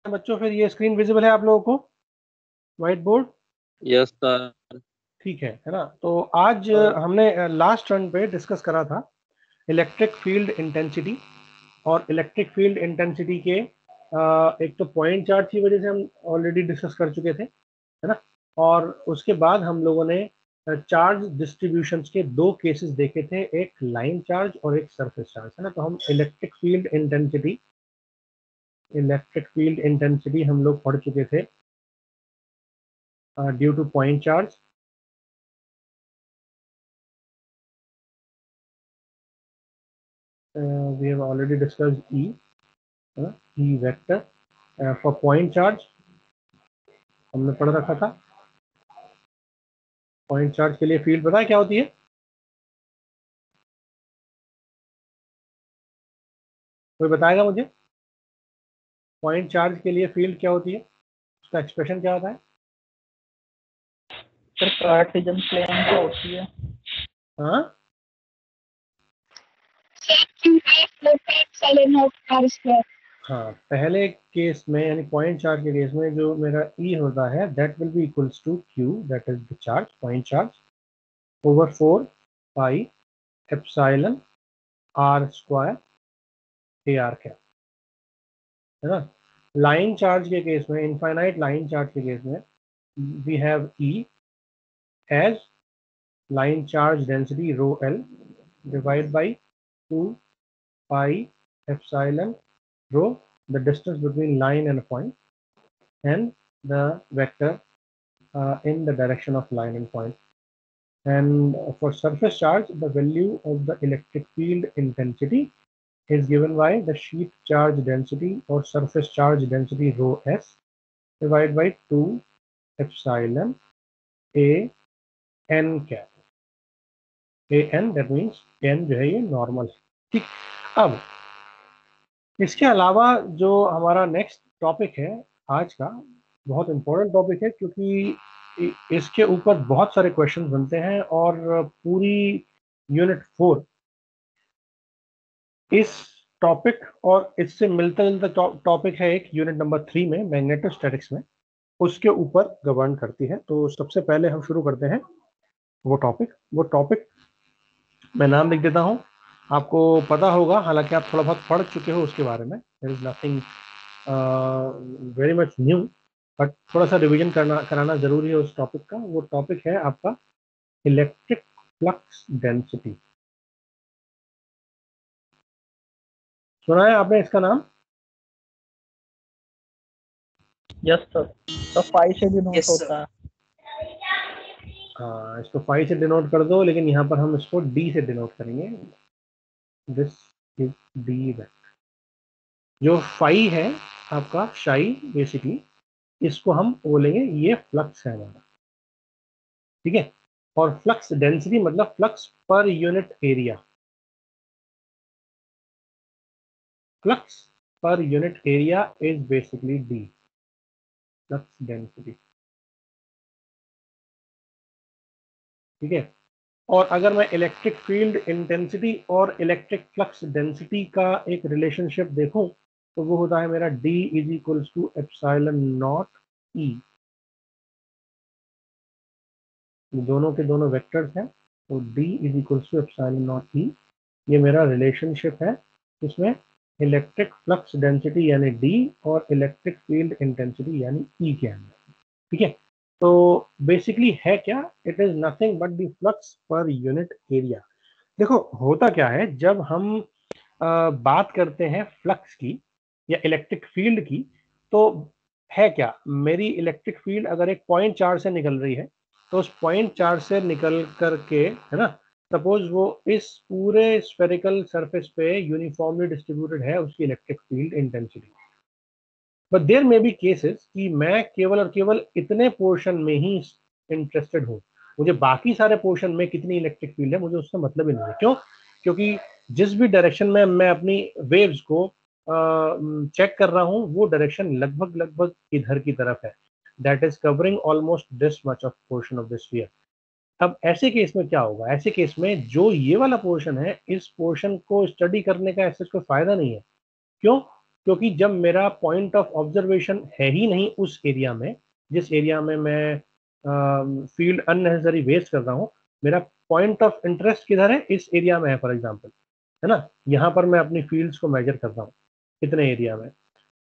बच्चों, फिर ये स्क्रीन विजिबल है आप लोगों को, व्हाइट बोर्ड? Yes sir. ठीक है ना? तो आज हमने लास्ट टर्न पे डिस्कस करा था इलेक्ट्रिक फील्ड इंटेंसिटी, और इलेक्ट्रिक फील्ड इंटेंसिटी के एक तो पॉइंट चार्ज की वजह से हम ऑलरेडी डिस्कस कर चुके थे, है ना? और उसके बाद हम लोगों ने चार्ज डिस्ट्रीब्यूशंस के दो केसेस देखे थे, एक लाइन चार्ज और एक सरफेस चार्ज, है ना? तो हम इलेक्ट्रिक फील्ड इंटेंसिटी हम लोग पढ़ चुके थे due to point charge, we have already discussed E vector for point charge हमने पढ़ रखा था। पॉइंट चार्ज के लिए फील्ड पता है क्या होती है? कोई बताएगा मुझे? पॉइंट चार्ज के लिए फील्ड क्या होती है, उसका एक्सप्रेशन क्या होता है? सर कार्टेशियन प्लेन पे होती है। हाँ, हाँ, पहले केस में यानी पॉइंट चार्ज के केस में जो मेरा E होता है that will be equals to Q, that is the charge, point charge, over 4 pi epsilon R square AR cap, है ना? लाइन चार्ज के केस में, इनफाइनाइट लाइन चार्ज के केस में, we have E as line charge density rho L divided by 2 pi epsilon rho, the distance between line and a point, and the vector in the direction of line and point. And for surface charge, the value of the electric field intensity is given by the sheet charge density or surface charge density rho S divided by 2 epsilon A n cap. an, that means n जो है ये normal है, ठीक। अब इसके अलावा जो हमारा नेक्स्ट टॉपिक है आज का, बहुत इंपॉर्टेंट टॉपिक है क्योंकि इसके ऊपर बहुत सारे क्वेश्चन बनते हैं, और पूरी यूनिट 4 इस टॉपिक और इससे मिलता जुलता टॉपिक है एक यूनिट नंबर 3 में, मैग्नेटोस्टैटिक्स में, उसके ऊपर गवर्न करती है। तो सबसे पहले हम शुरू करते हैं वो टॉपिक मैं नाम लिख देता हूँ, आपको पता होगा, हालांकि आप थोड़ा बहुत पढ़ चुके हो उसके बारे में, there is nothing very much new, but थोड़ा सा रिवीजन कराना जरूरी है उस टॉपिक का। वो टॉपिक है आपका इलेक्ट्रिक फ्लक्स डेंसिटी। सुना है आपने इसका नाम? यस सर, तो फाई से डिनोट होता है। हाँ, इसको फाई से डिनोट कर दो, लेकिन यहाँ पर हम इसको डी से डिनोट करेंगे। This is D vector. जो फाई है आपका शाई, बेसिकली इसको हम बोलेंगे ये फ्लक्स है हमारा, ठीक है? और फ्लक्स डेंसिटी मतलब flux per unit area, flux per unit area is basically D, flux density, ठीक है? और अगर मैं इलेक्ट्रिक फील्ड इंटेंसिटी और इलेक्ट्रिक फ्लक्स डेंसिटी का एक रिलेशनशिप देखूं, तो वो होता है मेरा D is equals to epsilon not E। दोनों के दोनों वेक्टर्स हैं, तो D is equals to epsilon not E, ये मेरा रिलेशनशिप है इसमें इलेक्ट्रिक फ्लक्स डेंसिटी यानी D और इलेक्ट्रिक फील्ड इंटेंसिटी यानी E के अंदर, ठीक है? तो बेसिकली है क्या, it is nothing but the flux per unit area. देखो होता क्या है, जब हम बात करते हैं फ्लक्स की या इलेक्ट्रिक फील्ड की, तो है क्या, मेरी इलेक्ट्रिक फील्ड अगर एक पॉइंट चार्ज से निकल रही है, तो उस पॉइंट चार्ज से निकल करके, है ना, सपोज वो इस पूरे स्फेरिकल सरफेस पे यूनिफॉर्मली डिस्ट्रीब्यूटेड है उसकी electric field intensity, but there may be cases कि मैं केवल और केवल इतने पोर्शन में ही इंटरेस्टेड हूँ, मुझे बाकी सारे पोर्शन में कितनी इलेक्ट्रिक फील्ड है मुझे उससे मतलब ही नहीं है। क्यों? क्योंकि जिस भी डायरेक्शन में मैं अपनी वेव्स को चेक कर रहा हूँ, वो डायरेक्शन लगभग लगभग इधर की तरफ है, that is covering almost this much of portion of the sphere. अब ऐसे केस में क्या होगा, ऐसे केस में जो ये वाला पोर्शन है, इस पोर्शन को स्टडी करने का ऐसा कोई फायदा नहीं है। क्यों? क्योंकि जब मेरा पॉइंट ऑफ ऑब्जर्वेशन है ही नहीं उस एरिया में, जिस एरिया में मैं फील्ड अननेसेसरी वेस्ट कर रहा हूँ, मेरा पॉइंट ऑफ इंटरेस्ट किधर है, इस एरिया में है फॉर एग्जांपल, है ना, यहाँ पर मैं अपनी फील्ड्स को मेजर कर रहा हूँ इतने एरिया में,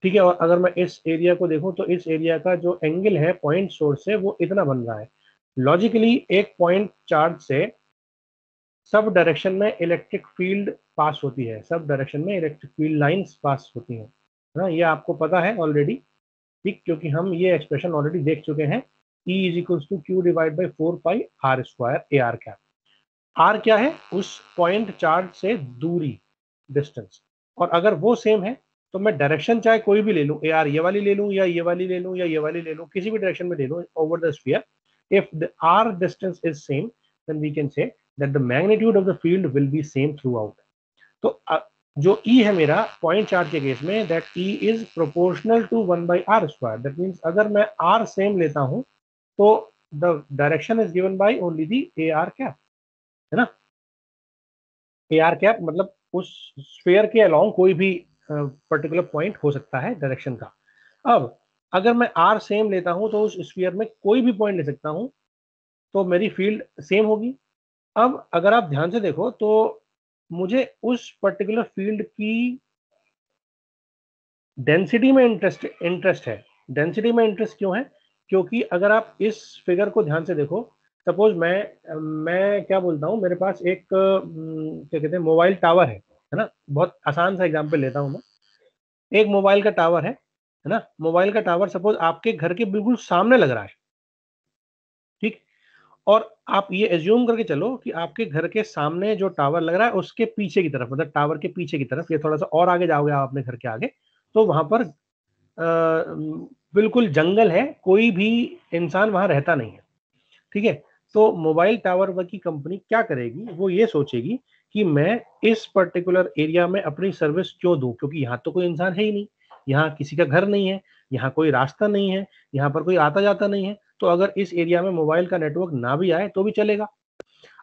ठीक है। और अगर मैं इस एरिया को देखूं तो इस एरिया का जो एंगल है पॉइंट सोर्स से वो इतना बन रहा है। लॉजिकली एक पॉइंट चार्ज से सब डायरेक्शन में इलेक्ट्रिक फील्ड पास होती है, सब डायरेक्शन में इलेक्ट्रिक फील्ड लाइंस पास होती हैं, है ना, ये आपको पता है ऑलरेडी, ठीक, क्योंकि हम ये एक्सप्रेशन ऑलरेडी देख चुके हैं। E is equals to Q divide by 4 pi R square A R cap. R क्या है, उस पॉइंट चार्ज से दूरी, डिस्टेंस, और अगर वो सेम है तो मैं डायरेक्शन चाहे कोई भी ले लूं, ए आर ये वाली ले लूं या ये वाली ले लूं या ये वाली ले लूं, किसी भी डायरेक्शन में ले लूं over the sphere, if the r distance is same then we can say that the magnitude of the field will be same throughout। तो जो E है मेरा पॉइंट चार्ज के केस में, that E is proportional to 1/r square, that means अगर मैं r same लेता हूं तो the direction is given by only the AR cap, है ना। AR कैप मतलब उस स्फीयर के अलोंग कोई भी पर्टिकुलर पॉइंट हो सकता है डायरेक्शन का। अब अगर मैं R सेम लेता हूं तो उस स्फीयर में कोई भी पॉइंट ले सकता हूं, तो मेरी फील्ड सेम होगी। अब अगर आप ध्यान से देखो तो मुझे उस पर्टिकुलर फील्ड की डेंसिटी में इंटरेस्ट है। डेंसिटी में इंटरेस्ट क्यों है, क्योंकि अगर आप इस फिगर को ध्यान से देखो, सपोज मैं क्या बोलता हूँ, मेरे पास एक क्या कहते हैं मोबाइल टावर है ना, बहुत आसान सा एग्जांपल लेता हूँ मैं। एक मोबाइल का टावर है ना, मोबाइल का टावर सपोज आपके घर के बिल्कुल सामने लग रहा है, ठीक, और आप ये एज्यूम करके चलो कि आपके घर के सामने जो टावर लग रहा है उसके पीछे की तरफ, मतलब टावर के पीछे की तरफ, ये थोड़ा सा और आगे जाओगे आप अपने घर के आगे, तो वहां पर बिल्कुल जंगल है, कोई भी इंसान वहां रहता नहीं है, ठीक है। तो मोबाइल टावर की कंपनी क्या करेगी, वो ये सोचेगी कि मैं इस पर्टिकुलर एरिया में अपनी सर्विस क्यों दूं, क्योंकि यहाँ तो कोई इंसान है ही नहीं, यहाँ किसी का घर नहीं है, यहाँ कोई रास्ता नहीं है, यहाँ पर कोई आता जाता नहीं है, तो अगर इस एरिया में मोबाइल का नेटवर्क ना भी आए तो भी चलेगा।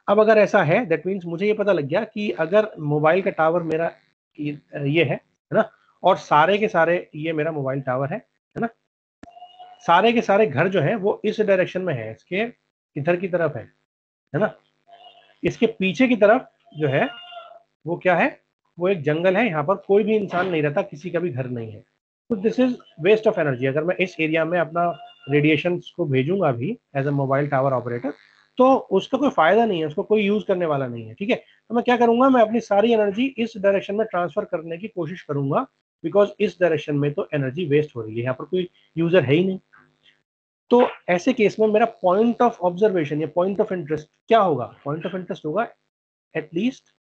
अब अगर ऐसा है, दैट मीन्स मुझे ये पता लग गया कि अगर मोबाइल का टावर मेरा ये है ना, और सारे के सारे ये मेरा मोबाइल टावर है ना, सारे के सारे घर जो है वो इस डायरेक्शन में है, इसके इधर की तरफ है ना, इसके पीछे की तरफ जो है वो क्या है, वो एक जंगल है, यहाँ पर कोई भी इंसान नहीं रहता, किसी का भी घर नहीं है, तो this is waste of energy. अगर मैं इस एरिया में अपना रेडिएशन को भेजूंगा भी as a mobile tower operator, तो उसका कोई फायदा नहीं है, उसको कोई यूज करने वाला नहीं है, ठीक है। तो मैं क्या करूंगा, मैं अपनी सारी एनर्जी इस डायरेक्शन में ट्रांसफर करने की कोशिश करूंगा, बिकॉज इस डायरेक्शन में तो एनर्जी वेस्ट हो रही है, यहाँ पर कोई यूजर है ही नहीं। तो ऐसे केस में मेरा पॉइंट ऑफ ऑब्जर्वेशन या पॉइंट ऑफ इंटरेस्ट क्या होगा, पॉइंट ऑफ इंटरेस्ट होगा एटलीस्ट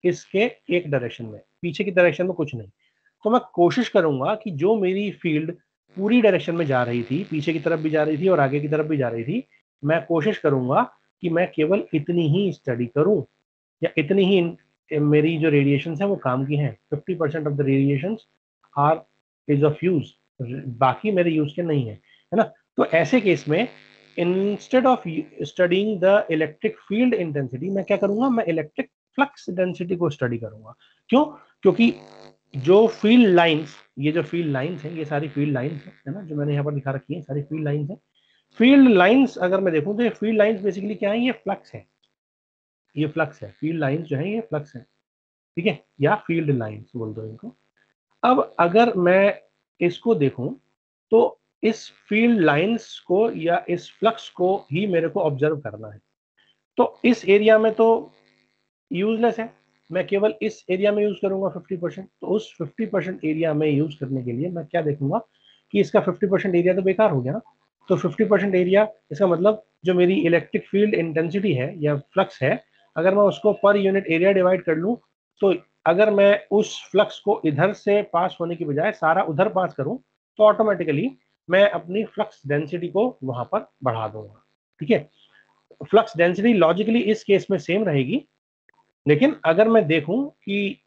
इसके एक डायरेक्शन में, पीछे की डायरेक्शन में कुछ नहीं। तो मैं कोशिश करूंगा कि जो मेरी फील्ड पूरी डायरेक्शन में जा रही थी, पीछे की तरफ भी जा रही थी और आगे की तरफ भी जा रही थी, मैं कोशिश करूंगा कि मैं केवल इतनी ही स्टडी करूं, या इतनी ही मेरी जो रेडिएशन है वो काम की हैं। 50% of the radiation are is of use, बाकी मेरे यूज के नहीं है ना। तो ऐसे केस में instead of studying the electric field intensity, मैं क्या करूंगा, मैं इलेक्ट्रिक फ्लक्स डेंसिटी को स्टडी करूंगा। क्यों, क्योंकि जो फील्ड लाइंस, ये जो फील्ड लाइंस हैं, ये सारी फील्ड लाइंस है ना, जो मैंने यहाँ पर दिखा रखी है, सारी फील्ड लाइंस है। फील्ड लाइंस अगर मैं देखूं तो ये फील्ड लाइंस बेसिकली क्या है, ये फ्लक्स है, ये फ्लक्स है, फील्ड लाइंस जो है ये फ्लक्स है, ठीक है, या फील्ड लाइंस बोल दो इनको। अब अगर मैं इसको देखूं तो इस फील्ड लाइंस को या इस फ्लक्स को ही मेरे को ऑब्जर्व करना है। तो इस एरिया में तो यूजलेस है, मैं केवल इस एरिया में यूज करूंगा 50%, तो उस 50% एरिया में यूज करने के लिए मैं क्या देखूंगा कि इसका 50% एरिया तो बेकार हो गया ना। तो 50% एरिया, इसका मतलब जो मेरी इलेक्ट्रिक फील्ड इंटेंसिटी है या फ्लक्स है, अगर मैं उसको पर यूनिट एरिया डिवाइड कर लूं, तो अगर मैं उस फ्लक्स को इधर से पास होने की बजाय सारा उधर पास करूं, तो ऑटोमेटिकली मैं अपनी फ्लक्स डेंसिटी को वहां पर बढ़ा दूंगा, ठीक है। फ्लक्स डेंसिटी लॉजिकली इस केस में सेम रहेगी, लेकिन अगर मैं देखूं कि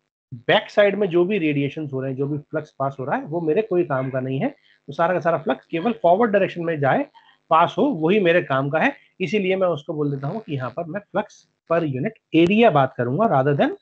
बैक साइड में जो भी रेडिएशन हो रहे हैं, जो भी फ्लक्स पास हो रहा है, वो मेरे कोई काम का नहीं है, तो सारा का सारा फ्लक्स केवल फॉरवर्ड डायरेक्शन में जाए, पास हो, वही मेरे काम का है। इसीलिए मैं उसको बोल देता हूँ कि यहाँ पर मैं फ्लक्स पर यूनिट एरिया बात करूंगा, rather than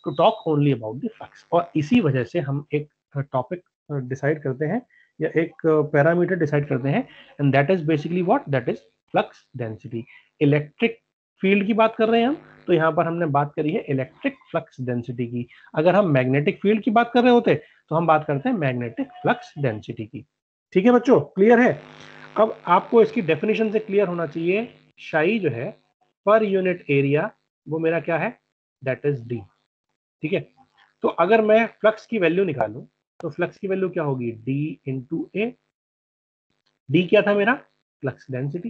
to talk only about the flux. और इसी वजह से हम एक टॉपिक डिसाइड करते हैं या एक पैरामीटर डिसाइड करते हैं, and that is basically what, that is flux density. Electric field की बात कर रहे हैं हम, तो यहाँ पर हमने बात करी है इलेक्ट्रिक फ्लक्स डेंसिटी की। अगर हम मैग्नेटिक फील्ड की बात कर रहे होते तो हम बात करते हैं मैग्नेटिक फ्लक्स डेंसिटी की। ठीक है बच्चों, क्लियर है? अब आपको इसकी डेफिनेशन से क्लियर होना चाहिए, शाई जो है पर यूनिट एरिया वो मेरा क्या है, दैट इज डी। ठीक है, तो अगर मैं फ्लक्स की वैल्यू निकालूं तो फ्लक्स की वैल्यू क्या होगी, डी इंटू ए। डी क्या था मेरा, फ्लक्स डेंसिटी,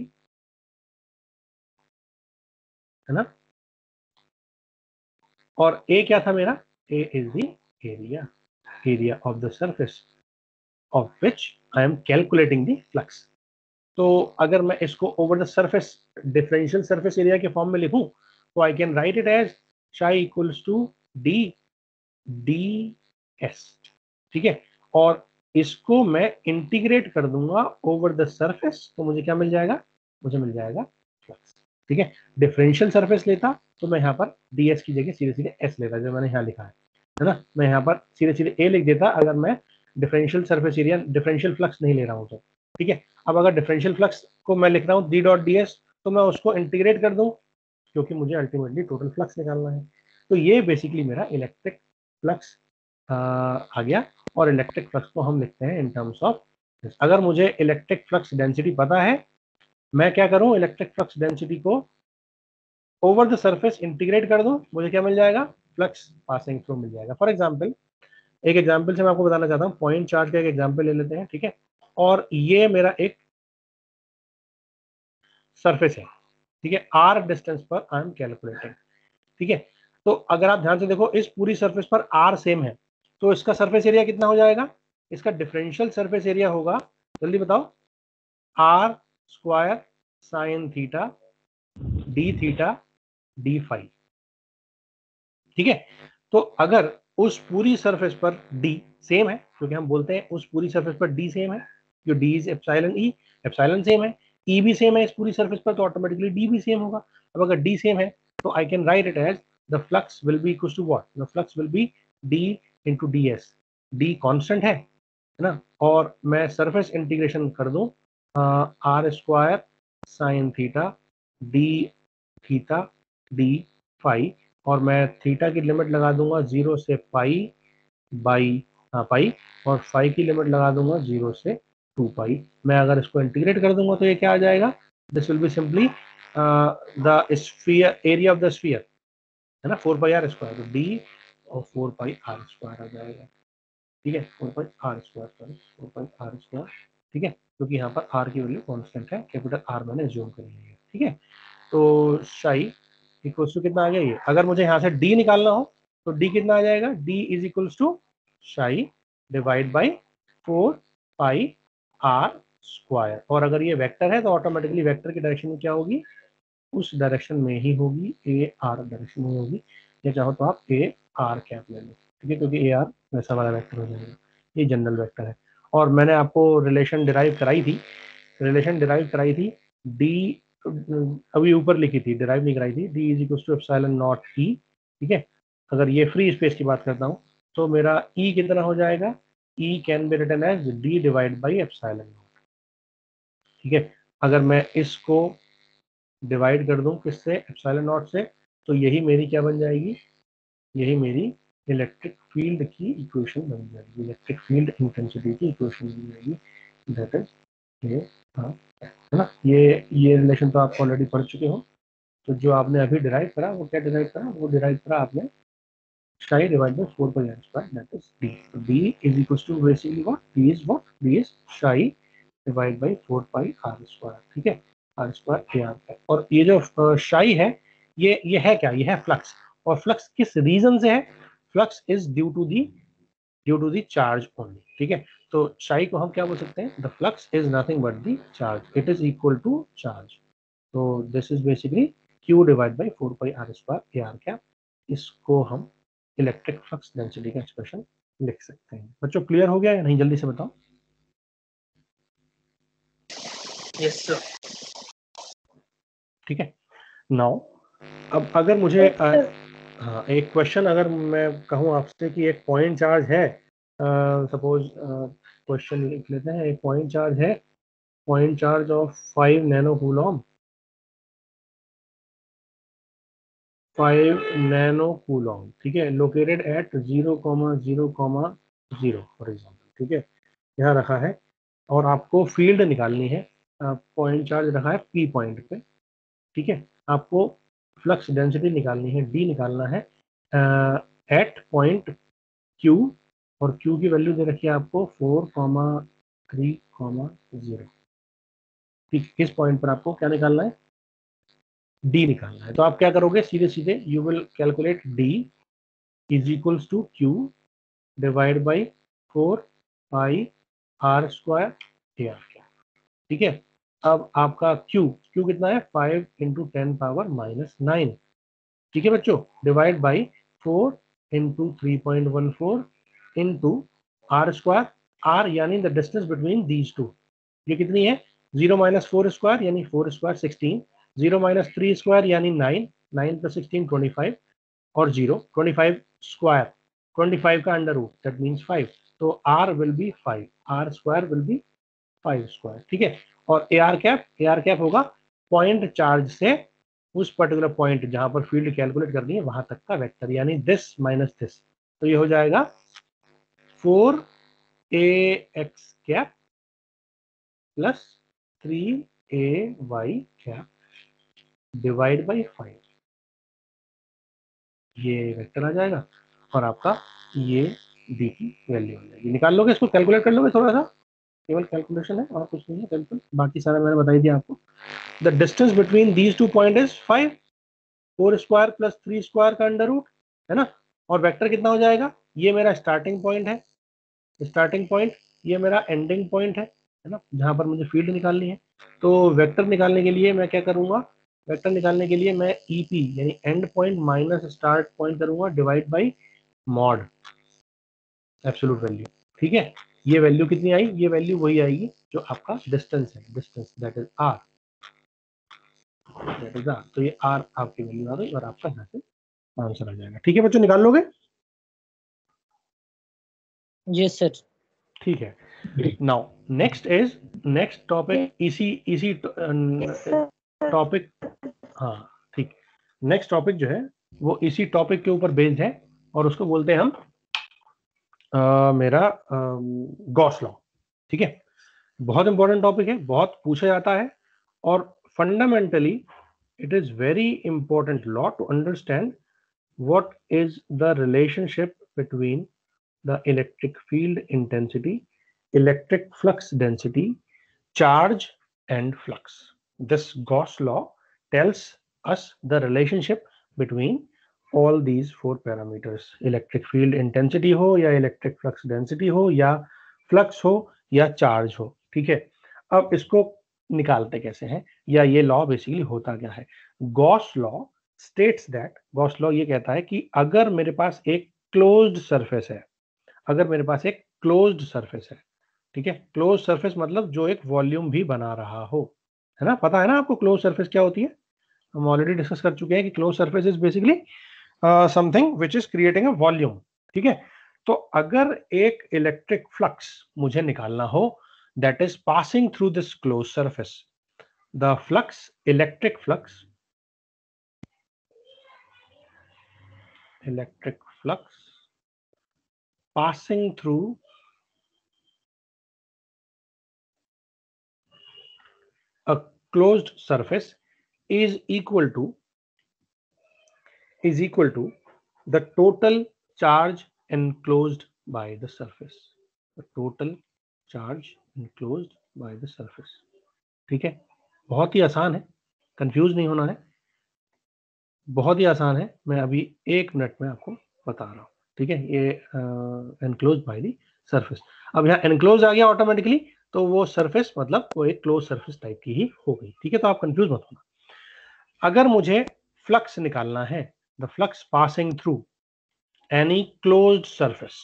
है ना, और ए क्या था मेरा, A is the area, area of the surface of which I am calculating the flux. तो अगर मैं इसको over the surface differential surface area के फॉर्म में लिखूं तो I can write it as psi equals to D D S. ठीक है, और इसको मैं इंटीग्रेट कर दूंगा ओवर द सरफेस, तो मुझे क्या मिल जाएगा, मुझे मिल जाएगा फ्लक्स। ठीक है, डिफरेंशियल सरफेस लेता तो मैं यहाँ पर डी एस की जगह सीधे सीधे एस लेता, जो मैंने यहाँ लिखा है ना, मैं यहाँ पर सीधे सीधे ए लिख देता अगर मैं differential surface area differential flux नहीं ले रहा हूँ तो। ठीक है, अब अगर डिफरेंशियल फ्लक्स को मैं लिख रहा हूँ डी डॉट डी एस, तो मैं उसको इंटीग्रेट कर दूं क्योंकि मुझे अल्टीमेटली टोटल फ्लक्स निकालना है। तो ये बेसिकली मेरा इलेक्ट्रिक फ्लक्स आ गया, और इलेक्ट्रिक फ्लक्स को हम लिखते हैं इन टर्म्स ऑफ, अगर मुझे इलेक्ट्रिक फ्लक्स डेंसिटी पता है, मैं क्या करूं, इलेक्ट्रिक फ्लक्स डेंसिटी को ओवर द सरफेस इंटीग्रेट कर दूं, मुझे क्या मिल जाएगा, फ्लक्स पासिंग थ्रू मिल जाएगा। फॉर एग्जांपल, एक एग्जांपल से मैं आपको बताना चाहता हूं, पॉइंट चार्ज का एक एग्जांपल ले लेते हैं। ठीक है, और ये मेरा एक सरफेस है। ठीक है, आर डिस्टेंस पर आई एम कैलकुलेटिंग। ठीक है, तो अगर आप ध्यान से देखो इस पूरी सरफेस पर आर सेम है, तो इसका सरफेस एरिया कितना हो जाएगा, इसका डिफरेंशियल सरफेस एरिया होगा, जल्दी बताओ, R square sine theta D theta D phi. ठीक है, तो अगर उस पूरी सरफेस पर डी सेम है, क्योंकि हम बोलते हैं उस पूरी सरफेस पर डी सेम है, जो D is epsilon E, epsilon same है, ई भी सेम है इस पूरी सरफेस पर, तो ऑटोमेटिकली डी भी सेम होगा। अब अगर डी सेम है तो I can write it as the flux will be equal to what, the flux will be D into D S. D constant है ना, और मैं सरफेस इंटीग्रेशन कर दूं R square sine theta D theta D phi, और मैं theta की limit लगा दूंगा 0 से पाई बाई पाई, और फाई की लिमिट लगा दूंगा 0 से 2 पाई। मैं अगर इसको इंटीग्रेट कर दूंगा तो ये क्या आ जाएगा, this will be simply the sphere, area of the sphere, है ना, 4 पाई आर स्क्वायर, तो डी और 4 पाई आर स्क्वायर आ जाएगा। ठीक है, 4 pi R square, sorry 4 pi R square. ठीक है, क्योंकि यहाँ पर आर की वैल्यू कांस्टेंट है, कैपिटल आर मैंने ज्यूम कर लिया है। ठीक है, तो शाई इक्वल्स टू कितना आ गया ये, अगर मुझे यहाँ से डी निकालना हो तो डी कितना आ जाएगा, D is equals to psi divide by 4 pi R square, और अगर ये वेक्टर है तो ऑटोमेटिकली वेक्टर की डायरेक्शन में क्या होगी, उस डायरेक्शन में ही होगी, ए आर डायरेक्शन में होगी, या चाहो तो आप ए आर कैप ले लो। ठीक है, क्योंकि ए आर वैसा वाला वेक्टर हो जाएगा, ये जनरल वेक्टर है। और मैंने आपको रिलेशन डिराइव कराई थी, रिलेशन डिराइव कराई थी, डी अभी ऊपर लिखी थी, डिराइव नहीं कराई थी, D is equal to epsilon naught E. ठीक है, अगर ये फ्री स्पेस की बात करता हूँ तो मेरा ई कितना हो जाएगा, E can be written as D divide by epsilon naught. ठीक है, अगर मैं इसको डिवाइड कर दूं किससे, एप्सिलॉन नॉट से, तो यही मेरी क्या बन जाएगी, यही मेरी इलेक्ट्रिक फील्ड की इक्वेशन बन जाएगी, इलेक्ट्रिक फील्ड इंटेंसिटी की इक्वेशन बन जाएगी, दैट इज ये, हाँ, है ना, ये रिलेशन तो आप ऑलरेडी पढ़ चुके हो। तो जो आपने अभी डिराइव करा वो क्या डिराइव करा, वो डिराइव करा आपने psi divide by 4 pi R square, that is D. तो D is equal to basically what, D is what, D is psi divide by 4 pi R square. ठीक है, आर स्क्वायर ए आर, और ये जो शाई है ये है क्या, ये है फ्लक्स, और फ्लक्स किस रीजन से है, flux is due to the charge only. ठीक है, तो शाई को हम क्या बोल सकते हैं, the flux is nothing but the charge, it is equal to charge. तो this is basically Q divide by 4 pi R square A R cap. इसको हम इलेक्ट्रिक फ्लक्स डेंसिटी का एक्सप्रेशन लिख सकते हैं। बच्चों क्लियर हो गया या नहीं, जल्दी से बताओ। Yes sir. ठीक है, नाउ अब अगर मुझे हाँ, एक क्वेश्चन अगर मैं कहूँ आपसे कि एक पॉइंट चार्ज है सपोज क्वेश्चन लिख लेते हैं, एक पॉइंट चार्ज है, point charge of 5 nano Coulomb, 5 nano Coulomb, ठीक है, लोकेटेड एट 0,0,0 फॉर एग्जाम्पल, ठीक है, यहाँ रखा है और आपको फील्ड निकालनी है। पॉइंट चार्ज रखा है पी पॉइंट पे, ठीक है, आपको फ्लक्स डेंसिटी निकालनी है, डी निकालना है एट पॉइंट क्यू, और क्यू की वैल्यू दे रखी है आपको 4,3,0, ठीक, किस पॉइंट पर आपको क्या निकालना है, डी निकालना है। तो आप क्या करोगे, सीधे सीधे you will calculate D is equals to Q divide by 4 pi r square AR, ठीक है। अब आपका Q कितना है, 5 इंटू 10 पावर -9, ठीक है बच्चों, divide by 4 into 3.14 into r square, r यानी the distance between these two, ये कितनी है, 0 - 4 स्क्वायर यानी 4 स्क्वायर 16, 0 - 3 स्क्वायर यानी 9, 9 + 16 25, और 0 25 स्क्वायर, 25 का अंडर रूट, दैट मीन्स 5, तो r will be 5, r square will be 5 square, ठीक है। और AR कैप होगा पॉइंट चार्ज से उस पर्टिकुलर पॉइंट जहां पर फील्ड कैलकुलेट करनी है वहां तक का वेक्टर, यानी दिस माइनस दिस, तो ये हो जाएगा 4AX cap plus 3AY cap divide by 5, ये वेक्टर आ जाएगा और आपका ये डी की वैल्यू हो जाएगी। निकाल लोगे इसको, कैलकुलेट कर लोगे, थोड़ा सा केवल कैलकुलेशन है और कुछ नहीं है, सिंपल, बाकी सारा मैंने बता ही दिया आपको। The distance between these two point is 5, 4 square plus 3 square का अंडर रूट, है ना, और वेक्टर कितना हो जाएगा, ये मेरा स्टार्टिंग पॉइंट है, स्टार्टिंग पॉइंट, ये मेरा एंडिंग पॉइंट है ना, जहां पर मुझे फील्ड निकालनी है। तो वेक्टर निकालने के लिए मैं क्या करूंगा, वेक्टर निकालने के लिए मैं ईपी यानी end point minus start point करूंगा divide by mod absolute value, ठीक है। ये वैल्यू कितनी आई, ये वैल्यू वही आएगी जो आपका डिस्टेंस है, distance that is R, that is R, तो ये आर आपकी वैल्यू आ गई और आपका यहाँ से आंसर आ जाएगा, ठीक है बच्चों, निकाल लोगे, Yes, sir. ठीक है। नाउ नेक्स्ट टॉपिक, इसी टॉपिक, हाँ ठीक, नेक्स्ट टॉपिक जो है वो इसी टॉपिक के ऊपर बेस्ड है और उसको बोलते हैं हम मेरा गॉस लॉ, ठीक है। बहुत इंपॉर्टेंट टॉपिक है, बहुत पूछा जाता है, और fundamentally it is very important law to understand what is the relationship between the electric field intensity, electric flux density, charge and flux. This Gauss law tells us the relationship between all these four parameters, electric field intensity हो या electric flux density हो या flux हो या charge हो, ठीक है। अब इसको निकालते कैसे हैं, या ये लॉ बेसिकली होता क्या है। Gauss law states that, Gauss law ये कहता है कि अगर मेरे पास एक क्लोज्ड सरफेस है, अगर मेरे पास एक क्लोज्ड सरफेस है, ठीक है, क्लोज सरफेस मतलब जो एक वॉल्यूम भी बना रहा हो, है ना, पता है ना आपको क्लोज सरफेस क्या होती है, हम ऑलरेडी डिस्कस कर चुके हैं कि close surface is basically something which is creating a volume, ठीक है। तो अगर एक इलेक्ट्रिक फ्लक्स मुझे निकालना हो that is passing through this close surface, the flux, electric flux passing through a closed surface is equal to the total charge enclosed by the surface, the total charge enclosed by the surface, ठीक है। बहुत ही आसान है, confuse नहीं होना है, बहुत ही आसान है, मैं अभी 1 मिनट में आपको बता रहा हूँ, ठीक है। ये एनक्लोज बाय द सरफेस, अब यहाँ एनक्लोज आ गया ऑटोमेटिकली, तो वो सरफेस मतलब वो एक क्लोज सरफेस टाइप की ही हो गई, ठीक है। तो आप कंफ्यूज मत होना। अगर मुझे फ्लक्स निकालना है, the flux passing through any closed surface,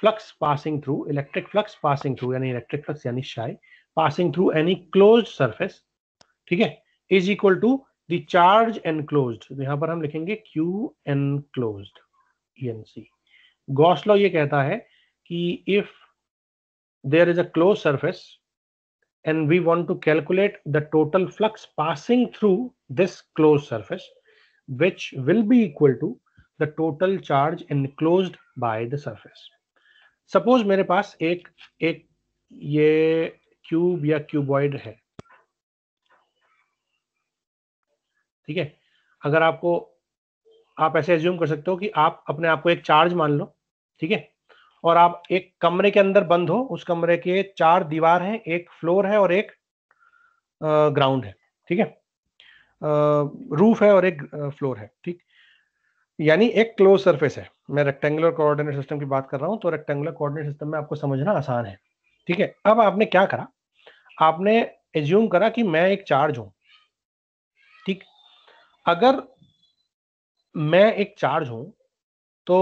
flux passing through, electric flux passing through यानी इलेक्ट्रिक फ्लक्स यानी psi passing through any closed surface, ठीक है, is equal to the charge enclosed, तो यहां पर हम लिखेंगे Q enclosed, ENC। Gauss law ये कहता है कि if there is a closed surface and we want to calculate the total flux passing through this closed surface, which will be equal to the total charge enclosed by the surface. Suppose मेरे पास एक ये cube या cuboid है, ठीक है। अगर आप ऐसे एज्यूम कर सकते हो कि आप अपने आप को एक चार्ज मान लो, ठीक है, और आप एक कमरे के अंदर बंद हो, उस कमरे के 4 दीवार हैं, एक फ्लोर है और एक ग्राउंड है, ठीक है, रूफ है और एक फ्लोर है, ठीक। यानी एक क्लोज सरफेस है। मैं रेक्टेंगुलर कोऑर्डिनेट सिस्टम की बात कर रहा हूं, तो रेक्टेंगुलर कोऑर्डिनेट सिस्टम में आपको समझना आसान है, ठीक है। अब आपने क्या करा, आपने एज्यूम करा कि मैं एक चार्ज हूं, ठीक। अगर मैं एक चार्ज हूं तो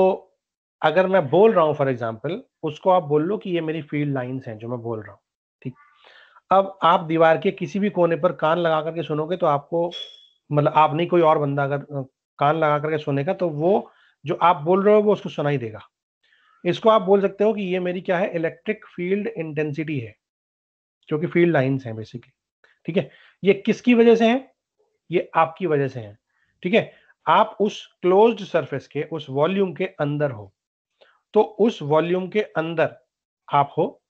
अगर मैं बोल रहा हूं फॉर एग्जांपल, उसको आप बोल लो कि ये मेरी फील्ड लाइंस हैं जो मैं बोल रहा हूं, ठीक। अब आप दीवार के किसी भी कोने पर कान लगा करके सुनोगे तो आपको, मतलब आप नहीं, कोई और बंदा अगर कान लगा करके सुनेगा तो वो जो आप बोल रहे हो वो उसको सुनाई देगा। इसको आप बोल सकते हो कि ये मेरी क्या है, इलेक्ट्रिक फील्ड इंटेंसिटी है, जो कि फील्ड लाइंस हैं बेसिकली, ठीक है। ये किसकी वजह से है, ये आपकी वजह से है, ठीक है। आप उस क्लोज्ड सरफेस के उस वॉल्यूम के अंदर हो, तो उस वॉल्यूम के अंदर आप हो,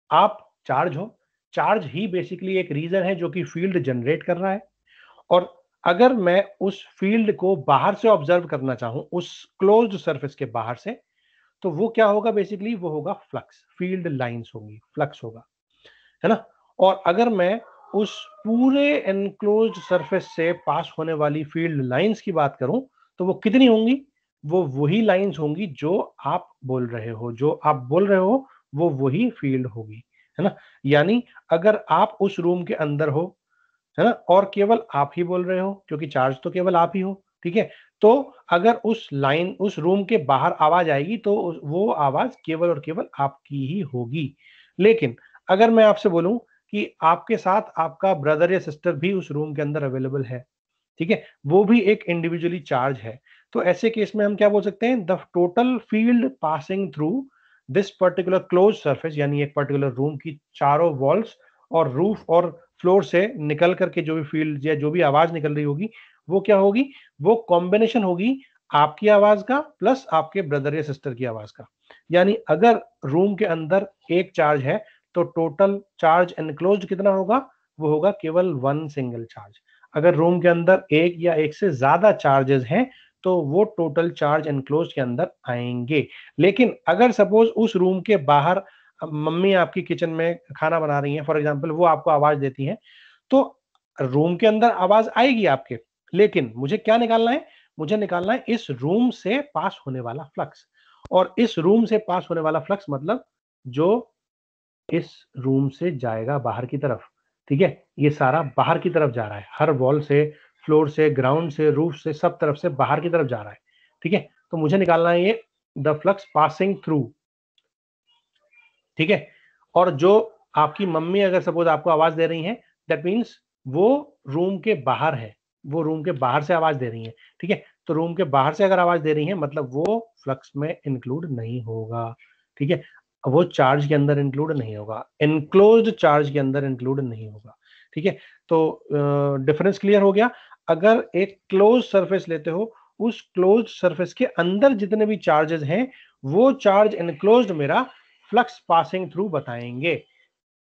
आप चार्ज हो। चार्ज ही बेसिकली एक रीजन है जो कि फील्ड जनरेट कर रहा है। और अगर मैं उस फील्ड को बाहर से ऑब्जर्व करना चाहूं, उस क्लोज्ड सरफेस के बाहर से, तो वो क्या होगा, बेसिकली वो होगा फ्लक्स, फील्ड लाइंस होंगी, फ्लक्स होगा, है ना। और अगर मैं उस पूरे एनक्लोज्ड सरफेस से पास होने वाली फील्ड लाइंस की बात करूं, तो वो कितनी होंगी, वो वही लाइंस होंगी जो आप बोल रहे हो, जो आप बोल रहे हो वो वही फील्ड होगी, है ना। यानी अगर आप उस रूम के अंदर हो, है ना, और केवल आप ही बोल रहे हो, क्योंकि चार्ज तो केवल आप ही हो, ठीक है, तो अगर उस लाइन, उस रूम के बाहर आवाज आएगी तो वो आवाज केवल और केवल आपकी ही होगी। लेकिन अगर मैं आपसे बोलूं कि आपके साथ आपका ब्रदर या सिस्टर भी उस रूम के अंदर अवेलेबल है, ठीक है, वो भी एक इंडिविजुअली चार्ज है, तो ऐसे केस में हम क्या बोल सकते हैं, the total field passing through this particular close surface, यानी एक पर्टिकुलर रूम की चारों वॉल्स और रूफ और फ्लोर से निकल करके जो भी फील्ड या जो भी आवाज निकल रही होगी, वो क्या होगी, वो कॉम्बिनेशन होगी आपकी आवाज का प्लस आपके ब्रदर या सिस्टर की आवाज का। यानी अगर रूम के अंदर एक चार्ज है तो टोटल चार्ज एनक्लोज्ड कितना होगा, वो होगा केवल 1 सिंगल चार्ज। अगर रूम के अंदर एक या एक से ज्यादा चार्जेस हैं तो वो टोटल चार्ज एनक्लोज के अंदर आएंगे। लेकिन अगर सपोज उस रूम के बाहर मम्मी आपकी किचन में खाना बना रही हैं फॉर एग्जांपल, वो आपको आवाज देती हैं, तो रूम के अंदर आवाज आएगी आपके, लेकिन मुझे क्या निकालना है, मुझे निकालना है इस रूम से पास होने वाला फ्लक्स। और इस रूम से पास होने वाला फ्लक्स मतलब जो इस रूम से जाएगा बाहर की तरफ, ठीक है, ये सारा बाहर की तरफ जा रहा है, हर वॉल से, फ्लोर से, ग्राउंड से, रूफ से, सब तरफ से बाहर की तरफ जा रहा है, ठीक है। तो मुझे निकालना है ये द फ्लक्स पासिंग थ्रू, ठीक है। और जो आपकी मम्मी अगर सपोज आपको आवाज दे रही हैं, दैट मीन्स वो रूम के बाहर है, वो रूम के बाहर से आवाज दे रही हैं, ठीक है। तो रूम के बाहर से अगर आवाज दे रही है मतलब वो फ्लक्स में इंक्लूड नहीं होगा, ठीक है, वो चार्ज के अंदर इंक्लूड नहीं होगा, एनक्लोज्ड चार्ज के अंदर इंक्लूड नहीं होगा, ठीक है। तो डिफरेंस क्लियर हो गया। अगर एक क्लोज सरफेस लेते हो, उस क्लोज सरफेस के अंदर जितने भी चार्जेस हैं वो चार्ज एनक्लोज्ड मेरा फ्लक्स पासिंग थ्रू बताएंगे,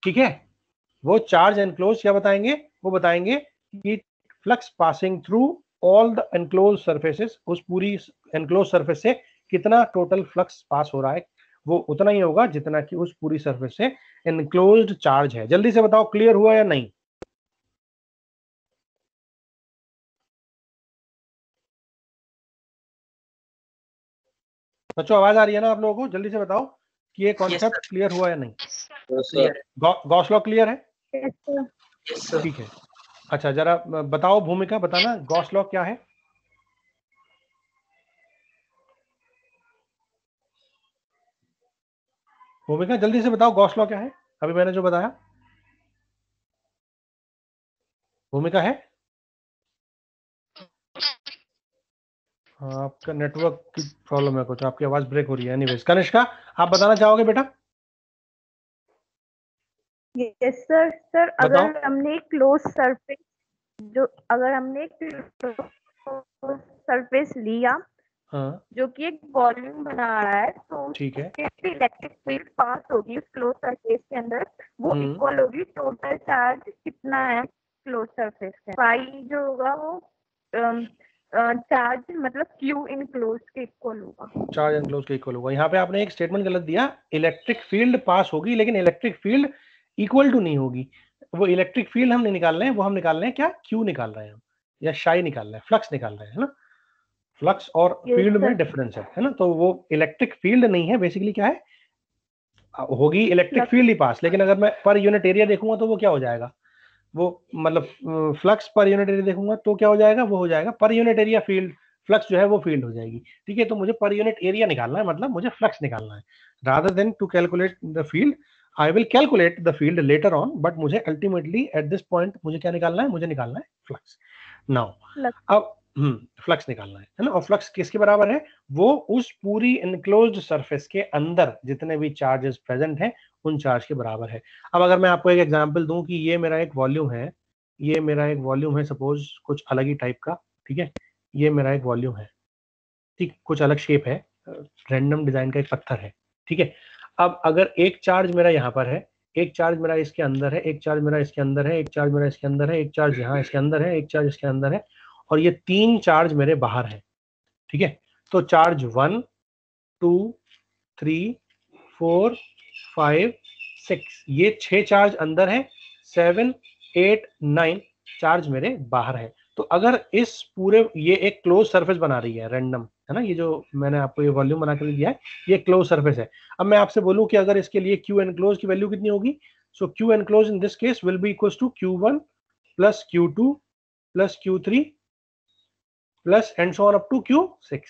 ठीक है। वो चार्ज एनक्लोज क्या बताएंगे, वो बताएंगे कि flux passing through all the enclose surfaces, उस पूरी एनक्लोज सरफेस से कितना टोटल फ्लक्स पास हो रहा है, वो उतना ही होगा जितना कि उस पूरी सरफेस से एनक्लोज्ड चार्ज है। जल्दी से बताओ क्लियर हुआ या नहीं। बच्चों आवाज आ रही है ना आप लोगों को, जल्दी से बताओ कि ये कॉन्सेप्ट क्लियर हुआ या नहीं। Yes, sir. Gauss law clear है, Yes, sir. ठीक है। अच्छा जरा बताओ, भूमिका बताना गॉस लॉ क्या है। भूमिका जल्दी से बताओ गॉस लॉ क्या है, अभी मैंने जो बताया। भूमिका है, हाँ, आपका नेटवर्क की प्रॉब्लम है कुछ, आपकी आवाज ब्रेक हो रही है। एनीवेज, कनिष्का आप बताना चाहोगे बेटा? Yes sir. सर बताओ। अगर हमने क्लोज सरफेस सरफेस लिया हाँ जो कि एक वॉल्यूम बना रहा है, तो ठीक है। उसके इलेक्ट्रिक फील्ड पास होगी उस क्लोज सरफेस के अंदर, वो इक्वल होगी टोटल चार्ज कितना है क्लोज सरफेस का। पाई जो होगा वो चार्ज मतलब क्यू इन क्लोज के इक्वल होगा। चार्ज एनक्लोज के इक्वल होगा। यहाँ पे आपने एक स्टेटमेंट गलत दिया, इलेक्ट्रिक फील्ड पास होगी लेकिन इलेक्ट्रिक फील्ड इक्वल टू नहीं होगी। वो इलेक्ट्रिक फील्ड हम नहीं निकाल रहे हैं, वो हम निकाल रहे हैं क्या, क्यू निकाल रहे हैं हम, या शाई निकाल रहे हैं, फ्लक्स निकाल रहे हैं, है ना। फ्लक्स और फील्ड में डिफरेंस है ना। तो वो इलेक्ट्रिक फील्ड नहीं है, बेसिकली क्या है, होगी इलेक्ट्रिक फील्ड ही पास, लेकिन अगर मैं पर यूनिट एरिया देखूंगा तो वो क्या हो जाएगा, वो मतलब फ्लक्स पर यूनिट एरिया देखूंगा तो क्या हो जाएगा, वो हो जाएगा पर यूनिट एरिया फील्ड, फ्लक्स जो है वो फील्ड हो जाएगी। ठीक है, तो मुझे पर यूनिट एरिया निकालना है, मतलब मुझे फ्लक्स निकालना है। Rather than to calculate the field, I will calculate the field later on, but मुझे अल्टीमेटली एट दिस पॉइंट मुझे क्या निकालना है, मुझे निकालना है फ्लक्स। नाउ अब फ्लक्स निकालना है ना। और फ्लक्स किसके बराबर है, वो उस पूरी इनक्लोज्ड सरफेस के अंदर जितने भी चार्जेस प्रेजेंट हैं उन चार्ज के बराबर है। अब अगर मैं आपको एक एग्जांपल दूं कि ये मेरा एक वॉल्यूम है, ये मेरा एक वॉल्यूम है, सपोज कुछ अलग ही टाइप का, ठीक है, ये मेरा एक वॉल्यूम है, ठीक, कुछ अलग शेप है, रैंडम डिजाइन का एक पत्थर है, ठीक है। अब अगर एक चार्ज मेरा यहाँ पर है, एक चार्ज मेरा इसके अंदर है, एक चार्ज मेरा इसके अंदर है, एक चार्ज मेरा इसके अंदर है, एक चार्ज यहाँ इसके अंदर है, एक चार्ज इसके अंदर है, और ये 3 चार्ज मेरे बाहर है, ठीक है। तो चार्ज 1 2 3 4 5 6, ये 6 चार्ज अंदर है, 7 8 9 चार्ज मेरे बाहर है। तो अगर इस पूरे, ये एक क्लोज सरफेस बना रही है रैंडम, है ना, ये जो मैंने आपको ये वॉल्यूम बना कर दिया है ये क्लोज सरफेस है। अब मैं आपसे बोलूं कि अगर इसके लिए क्यू एनक्लोज की वैल्यू कितनी होगी, so Q enclose in this case will be equal to Q1 plus Q2 plus Q3 plus and so on up to Q6,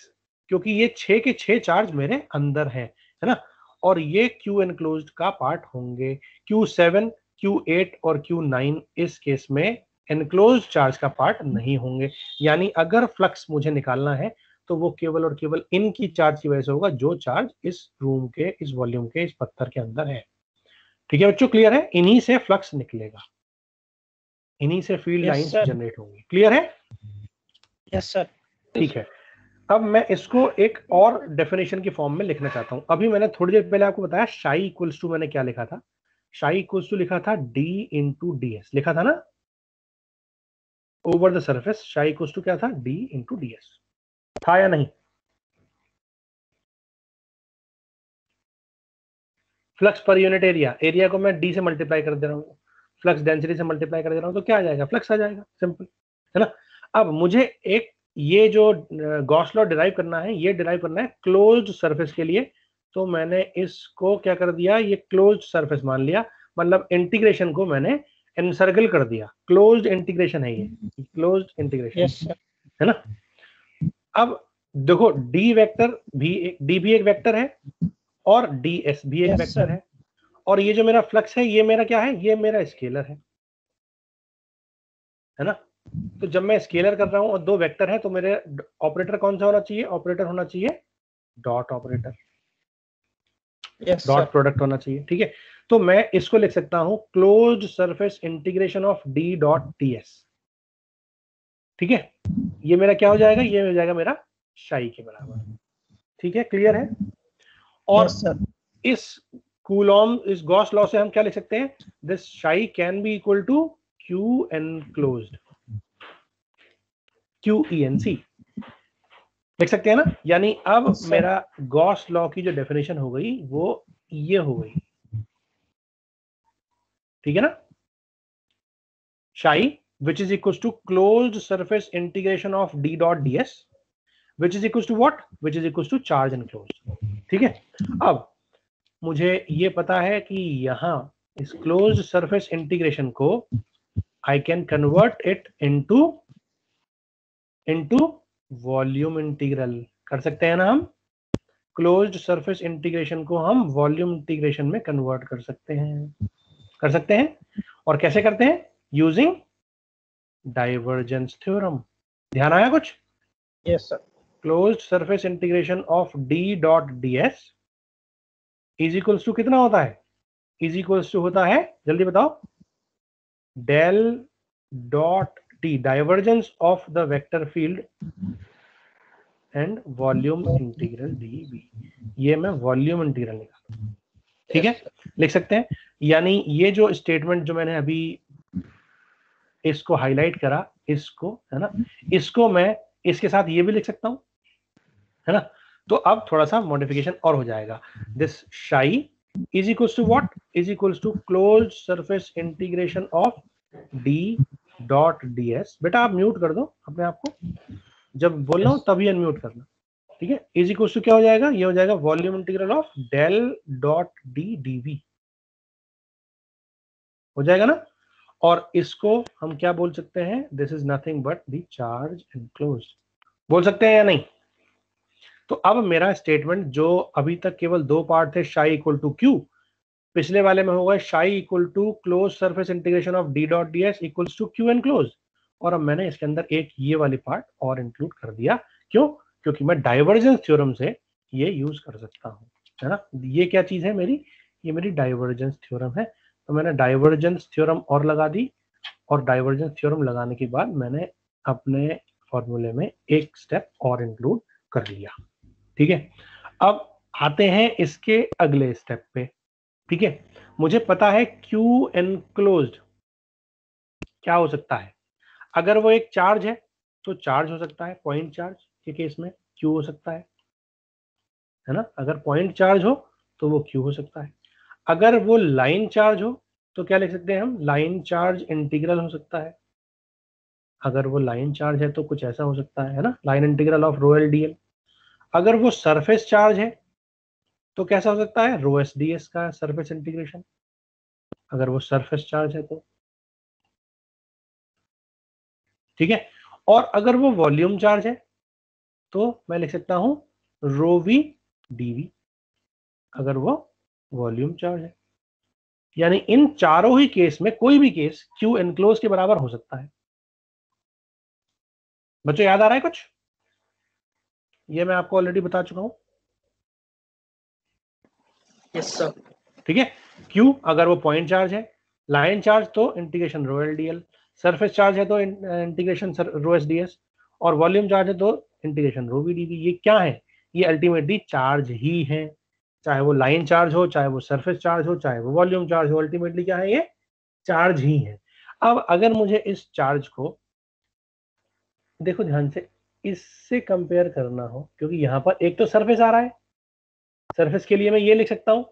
क्योंकि ये 6 के 6 चार्ज मेरे अंदर है ना। और ये Q एनक्लोज्ड का पार्ट होंगे। Q7 Q8 और Q9 इस केस में एनक्लोज चार्ज का पार्ट नहीं होंगे। यानी अगर फ्लक्स मुझे निकालना है तो वो केवल और केवल इनकी चार्ज की वजह से होगा, जो चार्ज इस रूम के, इस वॉल्यूम के, इस पत्थर के अंदर है। ठीक है बच्चों, क्लियर है? इन्हीं से फ्लक्स निकलेगा, इन्हीं से फील्ड लाइंस जनरेट होंगी। क्लियर है? Yes sir. ठीक है, अब मैं इसको एक और डेफिनेशन की फॉर्म में लिखना चाहता हूं। अभी मैंने थोड़ी देर पहले आपको बताया शाई इक्वल्स टू, मैंने क्या लिखा था, शाई इक्वल्स टू लिखा था D इंटू DS, लिखा था ना ओवर द सरफेस। शाई इक्वल्स टू क्या था, D इंटू DS था या नहीं? Flux per unit area, area को मैं D से मल्टीप्लाई कर दे रहा हूँ, फ्लक्स डेंसिटी से मल्टीप्लाई कर दे रहा हूँ, तो क्या आ जाएगा, फ्लक्स आ जाएगा, सिंपल, है ना। अब मुझे एक ये जो गॉस लॉ डिराइव करना है, ये डिराइव करना है क्लोज्ड सरफेस के लिए, तो मैंने इसको क्या कर दिया, ये क्लोज्ड सरफेस मान लिया, मतलब इंटीग्रेशन को मैंने एनसर्कल कर दिया, क्लोज्ड इंटीग्रेशन है ये, क्लोज्ड इंटीग्रेशन, यस सर। है ना। अब देखो डी वेक्टर भी डी भी एक वेक्टर है और DS भी एक वेक्टर है, और ये जो मेरा फ्लक्स है ये मेरा क्या है, ये मेरा स्केलर है ना। तो जब मैं स्केलर कर रहा हूं और दो वेक्टर है तो मेरे ऑपरेटर कौन सा होना चाहिए, ऑपरेटर होना चाहिए डॉट ऑपरेटर, डॉट प्रोडक्ट होना चाहिए, ठीक है। तो मैं इसको लिख सकता हूं closed surface integration of D dot DS, ठीक है। ये मेरा क्या हो जाएगा, ये हो जाएगा मेरा शाई के बराबर, ठीक है, क्लियर है। और इस कूलॉम, इस गॉस लॉ से हम क्या लिख सकते हैं, this psi can be equal to Q enclosed, QENC लिख सकते हैं ना। यानी अब मेरा गॉस लॉ की जो डेफिनेशन हो गई वो ये हो गई, ठीक है ना। शाई which is equals to closed surface integration of D dot DS which is equals to what, which is equals to charge enclosed, ठीक है। अब मुझे ये पता है कि यहां इस closed surface integration को I can convert it into volume integral, कर सकते हैं ना हम। क्लोज्ड सरफेस इंटीग्रेशन को हम वॉल्यूम इंटीग्रेशन में कन्वर्ट कर सकते हैं, कर सकते हैं। और कैसे करते हैं, यूजिंग डाइवर्जेंस थ्योरम। ध्यान आया कुछ? Yes sir. Closed surface integration of D dot D S is equals to कितना होता है? इज इक्वल्स टू होता है, जल्दी बताओ, del dot T, divergence of the vector field and volume integral D B. ये मैं वॉल्यूम इंटीग्रल निकाला, ठीक है, लिख सकते हैं। यानी ये जो स्टेटमेंट जो मैंने अभी इसको हाईलाइट करा, इसको, है ना, इसको मैं इसके साथ ये भी लिख सकता हूं, है ना। तो अब थोड़ा सा मॉडिफिकेशन और हो जाएगा। This psi is equals to what? Is equals to closed surface integration of D dot D S. बेटा आप म्यूट कर दो अपने आप को, जब बोल रहा हूं तभी अनम्यूट करना, ठीक है। इज इक्वल्स टू क्या हो जाएगा? ये हो जाएगा volume integral of del dot D DV, हो जाएगा ना। और इसको हम क्या बोल सकते हैं? This is nothing but the charge enclosed, बोल सकते हैं या नहीं? तो अब मेरा स्टेटमेंट जो अभी तक केवल दो पार्ट थे, शाई इक्वल टू क्यू, पिछले वाले में होगा psi equal to close surface integration of D dot D S equals to Q enclosed. और अब मैंने इसके अंदर एक ये वाली पार्ट और इंक्लूड कर दिया। क्यों? क्योंकि मैं डाइवर्जेंस थ्योरम से ये यूज कर सकता हूं, है ना। ये क्या चीज है मेरी? ये मेरी डाइवर्जेंस थ्योरम है। तो मैंने डाइवर्जेंस थ्योरम और लगा दी, और डाइवर्जेंस थ्योरम लगाने के बाद मैंने अपने फॉर्मूले में एक स्टेप और इंक्लूड कर लिया, ठीक है। अब आते हैं इसके अगले स्टेप पे, ठीक है। मुझे पता है क्यू एनक्लोज्ड क्या हो सकता है। अगर वो एक चार्ज है तो चार्ज हो सकता है, पॉइंट चार्ज के केस में क्यू हो सकता है ना। अगर पॉइंट चार्ज हो तो वो क्यू हो सकता है। अगर वो लाइन चार्ज हो तो क्या लिख सकते हैं हम? लाइन चार्ज इंटीग्रल हो सकता है। अगर वो लाइन चार्ज है तो कुछ ऐसा हो सकता है ना, line integral of row L D L. अगर वो सरफेस चार्ज है तो कैसा हो सकता है? रो एस डी एस का सरफेस इंटीग्रेशन, अगर वो सरफेस चार्ज है तो, ठीक है। और अगर वो वॉल्यूम चार्ज है तो मैं लिख सकता हूं रो वी डीवी, अगर वो वॉल्यूम चार्ज है। यानी इन चारों ही केस में कोई भी केस क्यू एनक्लोज के बराबर हो सकता है। बच्चों याद आ रहा है कुछ? ये मैं आपको ऑलरेडी बता चुका हूं। Yes sir. ठीक है। क्यू अगर वो पॉइंट चार्ज है, लाइन चार्ज तो integration rho L D L, surface charge है तो integration rho S D S, और वॉल्यूम चार्ज है तो integration rho V D V. ये क्या है? ये अल्टीमेटली चार्ज ही है, चाहे वो लाइन चार्ज हो, चाहे वो सरफेस चार्ज हो, चाहे वो वॉल्यूम चार्ज हो, अल्टीमेटली क्या है? ये चार्ज ही है। अब अगर मुझे इस चार्ज को, देखो ध्यान से, इससे कंपेयर करना हो, क्योंकि यहां पर एक तो सरफेस आ रहा है, सरफेस के लिए मैं ये लिख सकता हूं,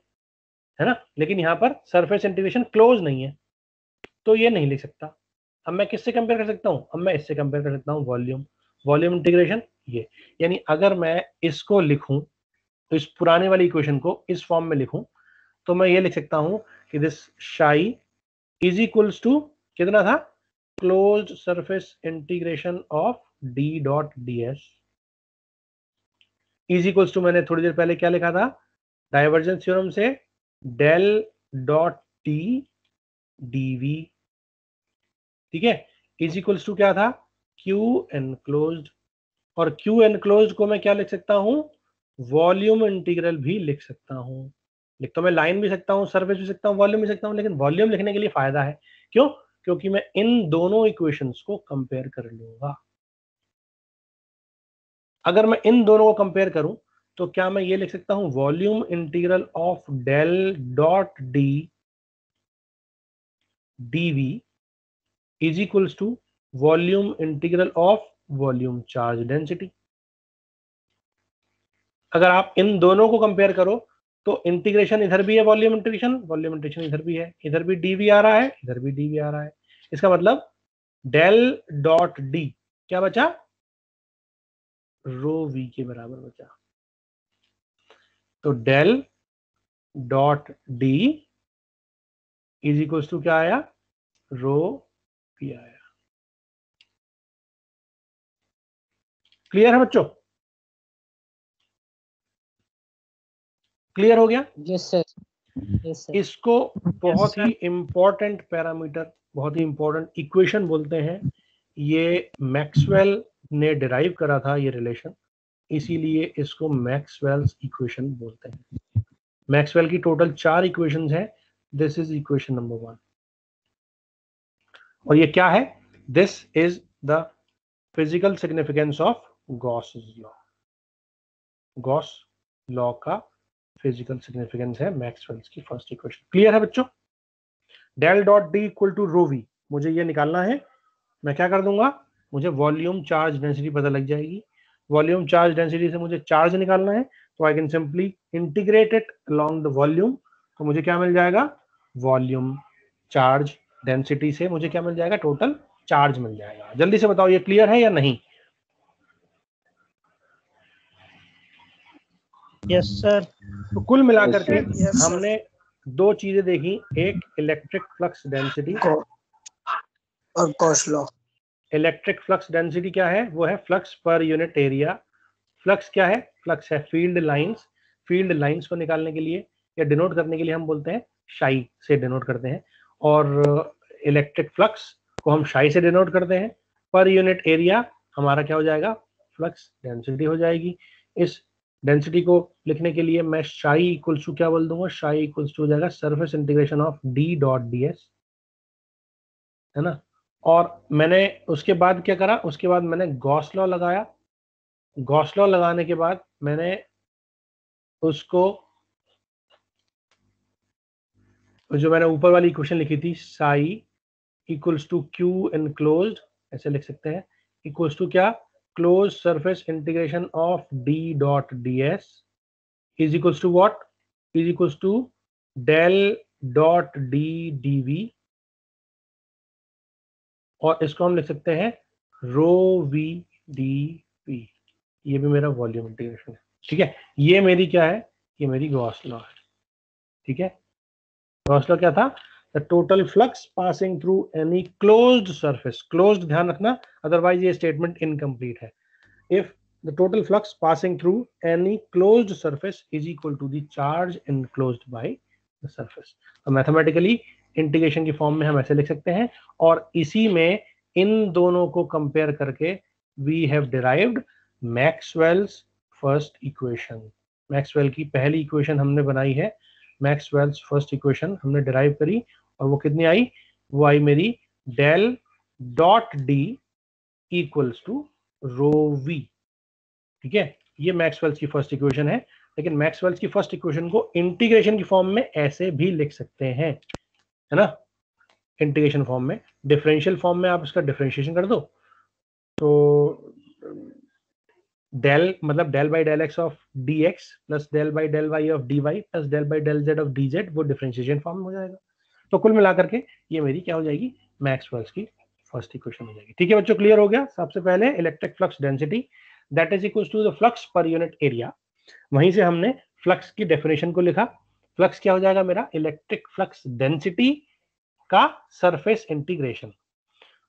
है ना, लेकिन यहां पर सरफेस इंटीग्रेशन क्लोज नहीं है तो ये नहीं लिख सकता। अब मैं किससे कंपेयर कर सकता हूं? अब मैं इससे कंपेयर कर सकता हूं, वॉल्यूम, वॉल्यूम इंटीग्रेशन ये। यानी अगर मैं इसको लिखूं, तो इस पुराने वाली इक्वेशन को इस फॉर्म में लिखूं, तो मैं ये लिख सकता हूं कि this psi is equals to कितना था? Closed surface integration of D dot D S is equals to, मैंने थोड़ी देर पहले क्या लिखा था डाइवर्जेंस थ्योरम से? डेल डॉट टी डीवी, ठीक है, इज इक्वल्स टू क्या था? Q enclosed. और क्यू एनक्लोज्ड को मैं क्या लिख सकता हूं? वॉल्यूम इंटीग्रल भी लिख सकता हूं। लिख तो मैं लाइन भी सकता हूं, सरफेस भी सकता हूं, वॉल्यूम भी सकता हूं, लेकिन वॉल्यूम लिखने के लिए फायदा है। क्यों? क्योंकि मैं इन दोनों इक्वेशंस को कंपेयर कर लूंगा। अगर मैं इन दोनों को कंपेयर करूं तो क्या मैं ये लिख सकता हूं? Volume integral of del dot D DV is equals to volume integral of volume charge density. अगर आप इन दोनों को कंपेयर करो तो इंटीग्रेशन इधर भी है, वॉल्यूम इंटीग्रेशन इधर भी है, इधर भी डीवी आ रहा है, इधर भी डीवी आ रहा है। इसका मतलब डेल डॉट डी क्या बचा? रो वी के बराबर बचा। तो del dot D is equal to क्या आया? रो वी आया। क्लियर है बच्चों? क्लियर हो गया? Yes sir, yes sir. इसको बहुत ही इंपॉर्टेंट पैरामीटर, बहुत ही इंपॉर्टेंट इक्वेशन बोलते हैं। ये मैक्सवेल ने डिराइव करा था ये रिलेशन, इसीलिए इसको मैक्सवेल्स इक्वेशन बोलते हैं। मैक्सवेल की टोटल 4 इक्वेशंस है। दिस इज इक्वेशन नंबर 1 और ये क्या है? This is the physical significance of Gauss law. Gauss law का फिजिकल सिग्निफिकेंस है मैक्सवेल्स की फर्स्ट इक्वेशन। क्लियर है बच्चों? Del dot D equal to rho V, मुझे ये निकालना है। मैं क्या कर दूंगा, मुझे वॉल्यूम चार्ज डेंसिटी पता लग जाएगी। वॉल्यूम चार्ज डेंसिटी से मुझे चार्ज निकालना है, तो I can simply integrate it along the volume. तो मुझे क्या मिल जाएगा? वॉल्यूम चार्ज डेंसिटी से मुझे क्या मिल जाएगा? टोटल चार्ज मिल जाएगा। जल्दी से बताओ ये क्लियर है या नहीं? Yes sir. तो कुल मिलाकर के Yes, sir. हमने दो चीजें देखी, एक इलेक्ट्रिक फ्लक्स डेंसिटी और Gauss law. Electric flux density क्या है? वो है flux per unit area. Flux क्या है? फ्लक्स है फील्ड लाइंस। फील्ड लाइंस को निकालने के लिए या डिनोट करने के लिए हम बोलते हैं शाई से डिनोट करते हैं, और इलेक्ट्रिक फ्लक्स को हम शाई से डिनोट करते हैं। पर यूनिट एरिया हमारा क्या हो जाएगा? फ्लक्स डेंसिटी हो जाएगी। इस डेंसिटी को लिखने के लिए मैं शाई इक्वल्स टू क्या बोल दूंगा? शाई इक्वल्स टू हो जाएगा surface integration of D dot D S, है ना। और मैंने उसके बाद क्या करा? उसके बाद मैंने गॉस लॉ लगाया। गॉस लॉ लगाने के बाद मैंने उसको, जो मैंने ऊपर वाली इक्वेशन लिखी थी psi equals to Q enclosed, ऐसे लिख सकते हैं, इक्वल्स टू क्या? Close surface integration of D dot D S is equals to what? Is equals to del dot D D V, और इसको हम लिख सकते हैं रो वी डी वी। ये भी मेरा वॉल्यूम इंटीग्रेशन है, ठीक है। ये मेरी क्या है? ये मेरी गॉस लॉ है, ठीक है। गॉस लॉ क्या था? The total flux passing through any closed surface, closed ध्यान रखना, अदरवाइज ये स्टेटमेंट इनकम्प्लीट है। If the total flux passing through any closed surface is equal to the charge enclosed by the surface. तो mathematically integration की form में हम ऐसे लिख सकते हैं, और इसी में इन दोनों को कंपेयर करके we have derived Maxwell's first equation. Maxwell की पहली इक्वेशन हमने बनाई है, मैक्सवेल्स फर्स्ट इक्वेशन हमने डिराइव करी, और वो कितनी आई? वो आई मेरी del dot D equals to rho V, ठीक है। ये मैक्सवेल्स की फर्स्ट इक्वेशन है, लेकिन मैक्सवेल्स की फर्स्ट इक्वेशन को इंटीग्रेशन की फॉर्म में ऐसे भी लिख सकते हैं, है ना। इंटीग्रेशन फॉर्म में, डिफरेंशियल फॉर्म में आप इसका डिफरेंशिएशन कर दो, तो डेल मतलब del by del X of D X plus del by del Y of D Y plus del by del Z of D Z, वो डिफरेंशिएशन फॉर्म में हो जाएगा। तो कुल मिलाकर के ये मेरी क्या हो जाएगी? मैक्सवेल्स की फर्स्ट इक्वेशन हो जाएगी, ठीक है बच्चों। क्लियर हो गया? सबसे पहले electric flux density that is equal to the flux per unit area, वहीं से हमने फ्लक्स की डेफिनेशन को लिखा। फ्लक्स क्या हो जाएगा मेरा? इलेक्ट्रिक फ्लक्स डेंसिटी का सरफेस इंटीग्रेशन।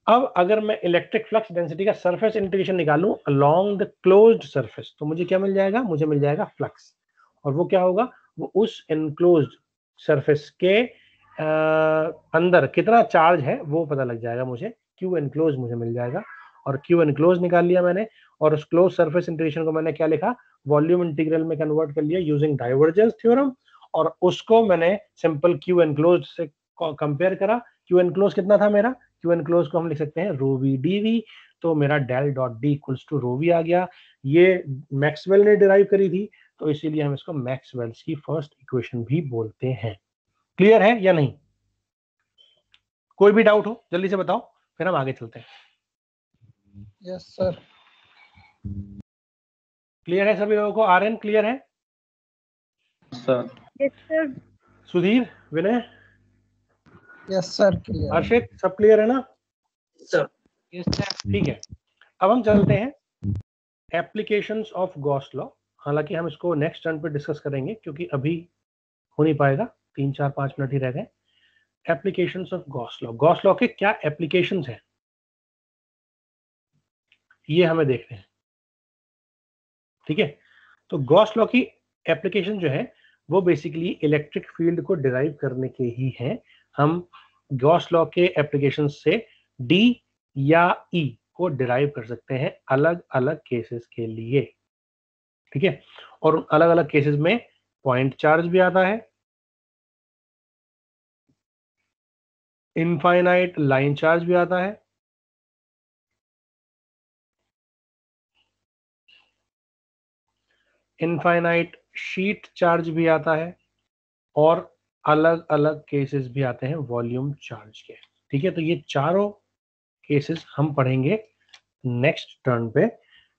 अब अगर मैं इलेक्ट्रिक फ्लक्स डेंसिटी का सरफेस इंटीग्रेशन निकालूं अलोंग द क्लोज्ड सरफेस, तो मुझे क्या मिल जाएगा? मुझे मिल जाएगा फ्लक्स, और वो क्या होगा? वो उस एनक्लोज्ड सरफेस के अंदर कितना चार्ज है वो पता लग जाएगा मुझे। क्यू एनक्लोज मुझे मिल जाएगा, और क्यू एनक्लोज निकाल लिया मैंने, और उस क्लोज सरफेस इंटीग्रेशन को मैंने क्या लिखा? वॉल्यूम इंटीग्रल में कन्वर्ट कर लिया यूजिंग डाइवर्जेंस थ्योरम, और उसको मैंने सिंपल क्यू एनक्लोज से कंपेयर करा। क्यू एनक्लोज कितना था मेरा? क्यू एनक्लोज को हम लिख सकते हैं रो वी डी वी, तो मेरा del dot D equals to rho V आ गया। ये मैक्सवेल ने डिराइव करी थी, तो इसीलिए हम इसको मैक्सवेल्स की फर्स्ट इक्वेशन भी बोलते हैं। क्लियर है या नहीं? कोई भी डाउट हो जल्दी से बताओ, फिर हम आगे चलते हैं। Yes sir. क्लियर है सभी लोगों को? आर्यन क्लियर है? सर। Yes, sir. सुधीर, विनय, यस सर क्लियर। हर्षित, सब क्लियर है ना? सर। Yes sir. ठीक है, अब हम चलते हैं एप्लीकेशंस ऑफ गॉस लॉ। हालांकि हम इसको नेक्स्ट टर्न पे डिस्कस करेंगे, क्योंकि अभी हो नहीं पाएगा, 3 4 5 मिनट ही रह गए। Applications of Gauss law, Gauss law के क्या एप्लीकेशंस हैं ये हमें देखते हैं, ठीक है। तो गॉस लॉ की एप्लीकेशन जो है वो बेसिकली इलेक्ट्रिक फील्ड को डिराइव करने के ही हैं। हम गॉस लॉ के एप्लीकेशन से डी या ई को डिराइव कर सकते हैं अलग अलग केसेस के लिए। ठीक है। और अलग अलग केसेस में पॉइंट चार्ज भी आता है, इनफाइनाइट लाइन चार्ज भी आता है, इनफाइनाइट शीट चार्ज भी आता है, और अलग अलग केसेस भी आते हैं वॉल्यूम चार्ज के। ठीक है, तो ये चारों केसेस हम पढ़ेंगे नेक्स्ट टर्न पे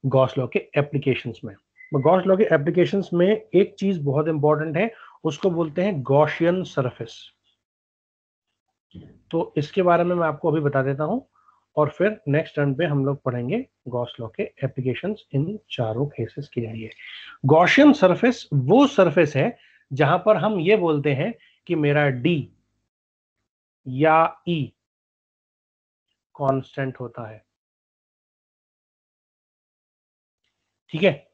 गॉस लॉ के एप्लीकेशंस में। गॉस लॉ के एप्लीकेशंस में एक चीज बहुत इंपॉर्टेंट है, उसको बोलते हैं गॉसियन सरफेस। तो इसके बारे में मैं आपको अभी बता देता हूं, और फिर नेक्स्ट टर्न पे हम लोग पढ़ेंगे गॉस लॉ के एप्लीकेशंस इन चारों केसेस के लिए। गॉसियन सरफेस वो सरफेस है जहां पर हम ये बोलते हैं कि मेरा डी या ई कांस्टेंट होता है। ठीक है,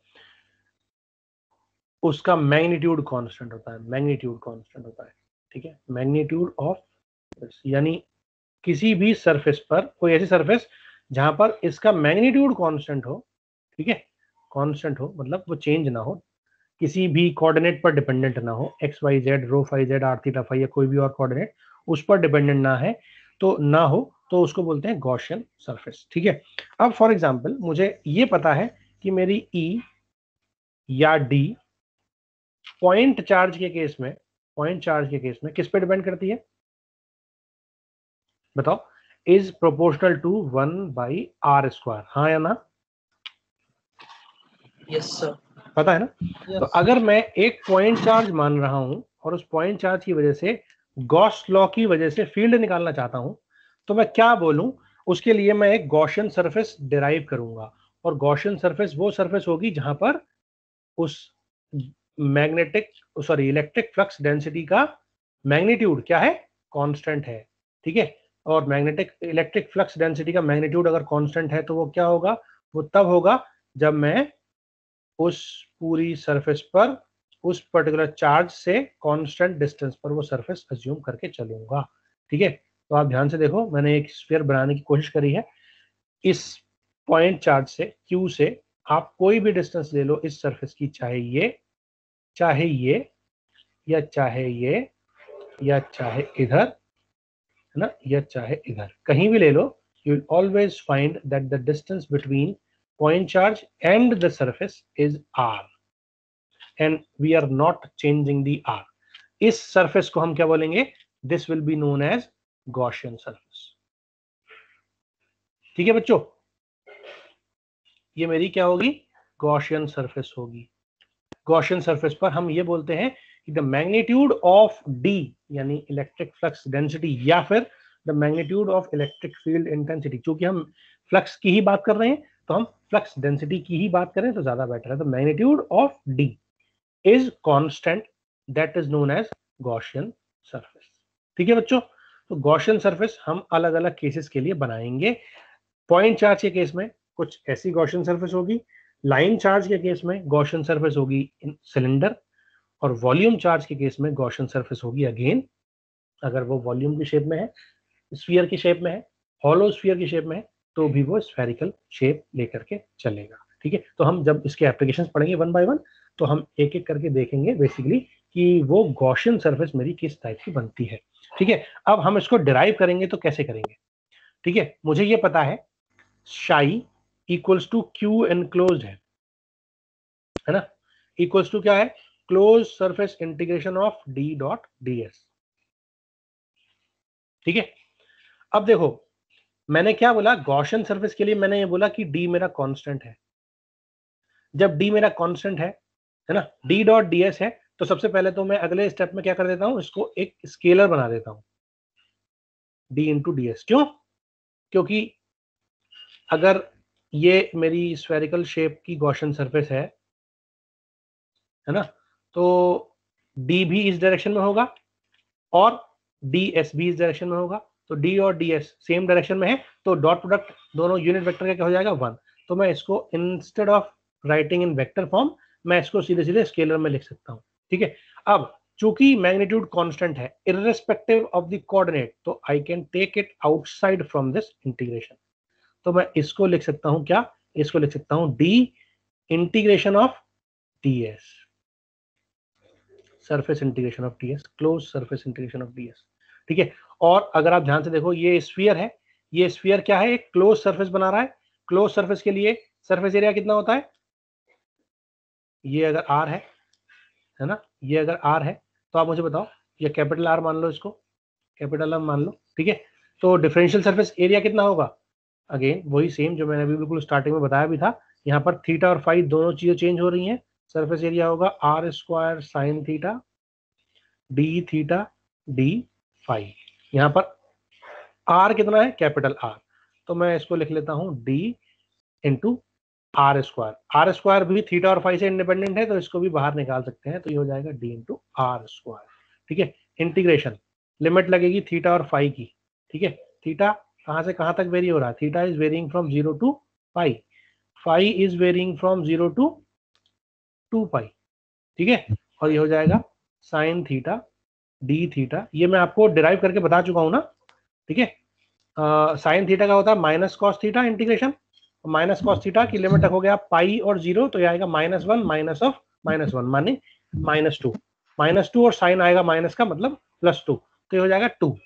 उसका मैग्नीट्यूड कांस्टेंट होता है, मैग्नीट्यूड कांस्टेंट होता है। ठीक है, मैग्नीट्यूड ऑफ, यानी किसी भी सरफेस पर, कोई ऐसी सरफेस जहां पर इसका मैग्नीट्यूड कांस्टेंट हो। ठीक है, कांस्टेंट हो मतलब वो चेंज ना हो, किसी भी कोऑर्डिनेट पर डिपेंडेंट ना हो, X Y Z, rho phi Z, R theta phi या कोई भी और कोऑर्डिनेट उस पर डिपेंडेंट ना है, तो ना हो, तो उसको बोलते हैं गॉसियन सरफेस। ठीक है, अब फॉर एग्जांपल मुझे ये पता है कि मेरी ई या डी पॉइंट चार्ज के केस में, पॉइंट चार्ज के केस में किस पे डिपेंड करती है बताओ? Is proportional to 1/r²। हाँ या ना? Yes sir. पता है ना? Yes. तो अगर मैं एक पॉइंट चार्ज मान रहा हूं और उस पॉइंट चार्ज की वजह से, गॉस लॉ की वजह से फील्ड निकालना चाहता हूं, तो मैं क्या बोलूं? उसके लिए मैं एक गॉसियन सरफेस डिराइव करूंगा, और गॉसियन सरफेस वो सरफेस होगी जहां पर उस magnetic, sorry, electric flux density का मैग्नीट्यूड क्या है? कांस्टेंट है। ठीक है, और मैग्नेटिक इलेक्ट्रिक फ्लक्स डेंसिटी का मैग्नीट्यूड अगर कांस्टेंट है तो वो क्या होगा? वो तब होगा जब मैं उस पूरी सरफेस पर उस पर्टिकुलर चार्ज से कांस्टेंट डिस्टेंस पर वो सरफेस अज्यूम करके चलूंगा। ठीक है, तो आप ध्यान से देखो, मैंने एक स्फीयर बनाने की कोशिश करी है। इस पॉइंट चार्ज से, क्यू से, आप कोई भी डिस्टेंस ले लो इस सरफेस की, चाहे ये, चाहे ये, या चाहे ये, या चाहे इधर, है ना, या चाहे इधर, कहीं भी ले लो, you will always find that the distance between point charge and the surface is r, and we are not changing the r. इस सरफेस को हम क्या बोलेंगे? This will be known as Gaussian surface. ठीक है बच्चों, ये मेरी क्या होगी? Gaussian surface होगी। Gaussian surface पर हम ये बोलते हैं कि the magnitude of D, यानी इलेक्ट्रिक फ्लक्स डेंसिटी, या फिर the magnitude of electric field intensity, क्योंकि हम फ्लक्स की ही बात कर रहे हैं तो हम फ्लक्स डेंसिटी की ही बात करें तो ज्यादा बेटर है। The magnitude of D is constant, that is known as Gaussian surface. ठीक है बच्चों, तो गॉसियन सरफेस हम अलग अलग केसेस के लिए बनाएंगे। पॉइंट चार्ज के केस में कुछ ऐसी गॉसियन सरफेस होगी, लाइन चार्ज के केस में गॉसियन सरफेस होगी इन सिलेंडर, और वॉल्यूम चार्ज के केस में गॉसियन सरफेस होगी अगेन, अगर वो वॉल्यूम की शेप में है, स्फीयर की शेप में है, हॉलो स्फीयर की शेप में है, तो भी वो स्फेरिकल शेप लेकर के चलेगा। ठीक है, तो हम जब इसके एप्लीकेशंस पढ़ेंगे वन बाय वन, तो हम एक एक करके देखेंगे बेसिकली कि वो गॉसियन सरफेस मेरी किस टाइप की बनती है। ठीक है, अब हम इसको डिराइव करेंगे तो कैसे करेंगे? ठीक है, मुझे ये पता है शाई इक्वल्स टू क्यू एनक्लोज्ड है ना, इक्वल्स टू क्या है? Close surface integration of D dot D S. ठीक है, अब देखो, मैंने क्या बोला? गॉसियन सरफेस के लिए मैंने ये बोला कि डी मेरा कांस्टेंट है। जब डी मेरा कांस्टेंट है ना, डी डॉट डी एस है, तो सबसे पहले तो मैं अगले स्टेप में क्या कर देता हूं? इसको एक स्केलर बना देता हूं, डी इंटू डी एस। क्यों? क्योंकि अगर ये मेरी स्फेरिकल शेप की गॉसियन सरफेस है ना, तो डी भी इस डायरेक्शन में होगा और डी एस भी इस डायरेक्शन में होगा, तो डी और डी एस सेम डायरेक्शन में है, तो डॉट प्रोडक्ट दोनों यूनिट वेक्टर का क्या हो जाएगा? 1। तो मैं इसको instead of writing in vector form, मैं इसको सीधे सीधे स्केलर में लिख सकता हूं। ठीक है, अब चूंकि मैग्नीट्यूड कांस्टेंट है इररिस्पेक्टिव ऑफ द कोऑर्डिनेट, तो I can take it outside from this integration. तो मैं इसको लिख सकता हूं क्या? इसको लिख सकता हूं D integration of ds, surface integration of ds, close surface integration of ds। ठीक है, और अगर आप ध्यान से देखो ये स्फीयर है, ये स्फीयर क्या है, एक क्लोज सरफेस बना रहा है। क्लोज सरफेस के लिए सरफेस एरिया कितना होता है, ये अगर r है ना, ये अगर r है तो आप मुझे बताओ, ये कैपिटल R मान लो, इसको कैपिटल R मान लो। ठीक है, तो डिफरेंशियल सरफेस एरिया कितना होगा, अगेन वही सेम जो मैंने अभी बिल्कुल स्टार्टिंग में बताया भी था, यहाँ पर थीटा और फाई दोनों चीजें चेंज हो रही हैं। सरफेस एरिया होगा r square sine theta D theta D phi. यहाँ पर r कितना है, कैपिटल R, तो मैं इसको लिख लेता हूँ d इंटू आर स्क्वायर भी थीटा और फाई से इंडिपेंडेंट है, तो इसको भी बाहर निकाल सकते हैं, तो ये हो जाएगा d इंटू आर स्क्वायर। ठीक है, इंटीग्रेशन, लिमिट लगेगी थीटा और फाई की। ठीक है, थीटा कहां से कहां तक वेरी हो रहा है, theta is varying from 0 to pi, phi is varying from 0 to 2 pi. ठीक है, और ये हो जाएगा साइन थीटा डी थीटा, ये मैं आपको डिराइव करके बता चुका हूं ना। ठीक है, साइन थीटा का होता है minus cos theta integration, minus cos theta की लिमिट रखोगे आप पाई और 0, तो ये आएगा -1 माइनस ऑफ -1 माने -2, -2 और साइन आएगा माइनस का मतलब +2, तो ये हो जाएगा 2।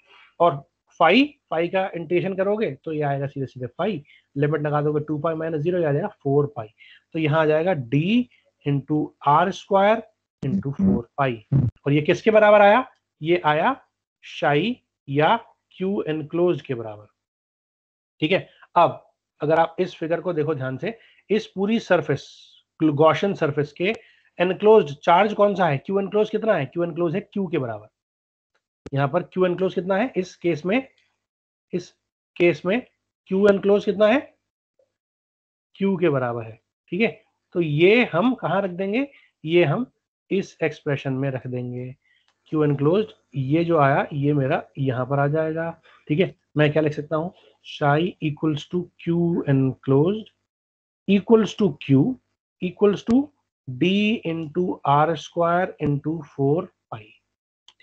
और फाई का इंटीग्रेशन करोगे तो ये आएगा सीधे सीधे फाई, लिमिट लगा दोगे 2 पाई माइनस 0, आ जाएगा 4 पाई। तो यहाँ आ जाएगा d into R square into 4 pi, और ये किसके बराबर आया, ये आया शाई या क्यू एनक्लोज के बराबर। ठीक है, अब अगर आप इस फिगर को देखो ध्यान से, इस पूरी सरफेस गॉसियन सरफेस के एनक्लोज्ड चार्ज कौन सा है, क्यू एनक्लोज कितना है, क्यू एनक्लोज है क्यू के बराबर। यहाँ पर क्यू एनक्लोज कितना है, इस केस में क्यू एनक्लोज कितना है, क्यू के बराबर है। ठीक है, तो ये हम कहाँ रख देंगे, ये हम इस एक्सप्रेशन में रख देंगे, क्यू एनक्लोज्ड ये जो आया ये मेरा यहाँ पर आ जाएगा। ठीक है, मैं क्या लिख सकता हूँ, psi equals to Q enclosed equals to Q equals to D into R square into 4 pi.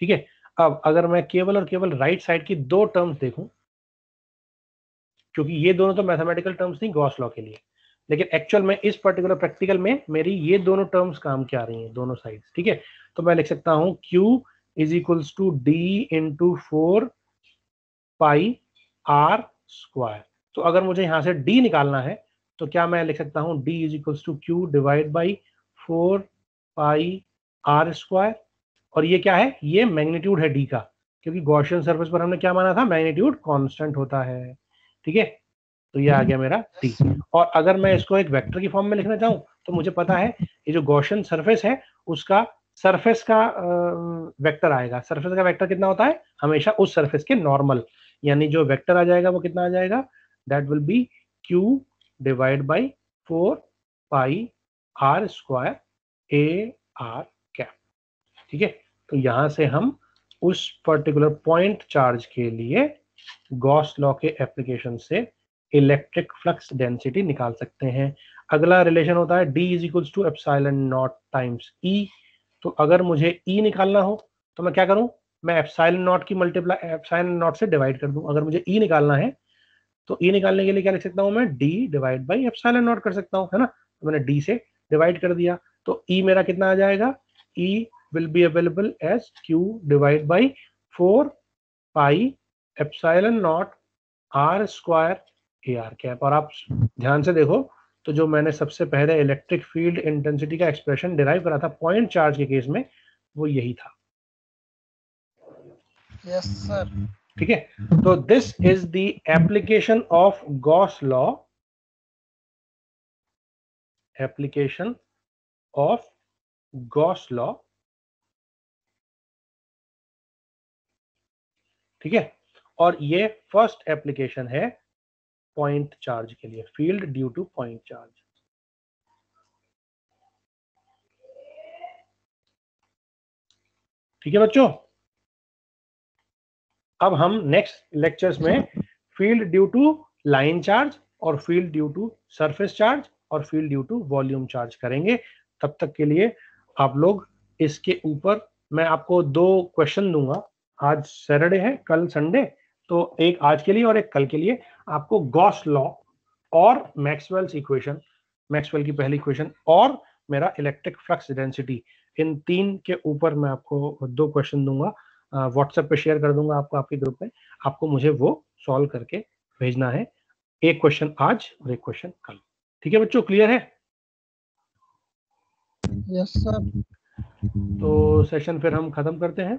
ठीक है, अब अगर मैं केवल और केवल राइट साइड की दो टर्म्स देखूं, क्योंकि ये दोनों तो मैथमेटिकल टर्म्स थी गॉस लॉ के लिए, लेकिन एक्चुअल में इस पर्टिकुलर प्रैक्टिकल में मेरी ये दोनों टर्म्स काम क्या आ रही हैं, दोनों साइड्स। ठीक है, तो मैं लिख सकता हूं Q is equals to D into 4 pi R square. तो अगर मुझे यहां से d निकालना है तो क्या मैं लिख सकता हूं, d is equals to Q divide by 4 pi R square, और ये क्या है, ये मैग्नीट्यूड है d का, क्योंकि गॉसियन सरफेस पर हमने क्या माना था, मैग्नीट्यूड कांस्टेंट होता है। ठीक है, तो ये आ गया मेरा t। और अगर मैं इसको एक वेक्टर की फॉर्म में लिखना चाहूं तो मुझे पता है ये जो गॉसियन सरफेस है उसका सरफेस का वेक्टर आएगा। सरफेस का वेक्टर कितना होता है, हमेशा उस सरफेस के नॉर्मल, यानी जो वेक्टर आ जाएगा वो कितना आ जाएगा, that will be q divide by 4 pi R square A R cap. ठीक है, तो यहां से हम उस पर्टिकुलर पॉइंट चार्ज के लिए गॉस लॉ के एप्लीकेशन से इलेक्ट्रिक फ्लक्स डेंसिटी निकाल सकते हैं। अगला रिलेशन होता है d is equals to epsilon naught times e। तो अगर मुझे e निकालना हो तो मैं क्या करूं, मैं एप्सिलॉन नॉट की मल्टीप्लाई एप्सिलॉन नॉट से डिवाइड कर दूं। अगर मुझे e निकालना है तो e निकालने के लिए क्या लिख सकता हूं मैं, d divide by epsilon not कर सकता हूं, है ना। तो मैंने d से डिवाइड कर दिया, तो e मेरा कितना आ जाएगा, e will be available as q divide by 4 pi epsilon naught R square A R cap. और आप ध्यान से देखो तो जो मैंने सबसे पहले इलेक्ट्रिक फील्ड इंटेंसिटी का एक्सप्रेशन डिराइव करा था पॉइंट चार्ज के केस में, वो यही था। Yes sir. ठीक है, तो this is the application of Gauss law, application of Gauss law. ठीक है, और ये फर्स्ट एप्लीकेशन है पॉइंट चार्ज के लिए, field due to point charge. ठीक है बच्चों, अब हम नेक्स्ट लेक्चर्स में field due to line charge और field due to surface charge और field due to volume charge करेंगे। तब तक के लिए आप लोग इसके ऊपर मैं आपको 2 क्वेश्चन दूंगा, आज सैटरडे है, कल संडे, तो एक आज के लिए और एक कल के लिए। आपको गॉस लॉ और मैक्सवेल्स इक्वेशन, मैक्सवेल की पहली इक्वेशन और मेरा इलेक्ट्रिक फ्लक्स डेंसिटी। इन 3 के ऊपर मैं आपको 2 क्वेश्चन दूंगा, व्हाट्सएप पे शेयर कर दूंगा आपको, आपके ग्रुप में। आपको मुझे वो सॉल्व करके भेजना है, एक क्वेश्चन आज और एक क्वेश्चन कल। ठीक है बच्चों, क्लियर है? Yes sir. तो सेशन फिर हम खत्म करते हैं।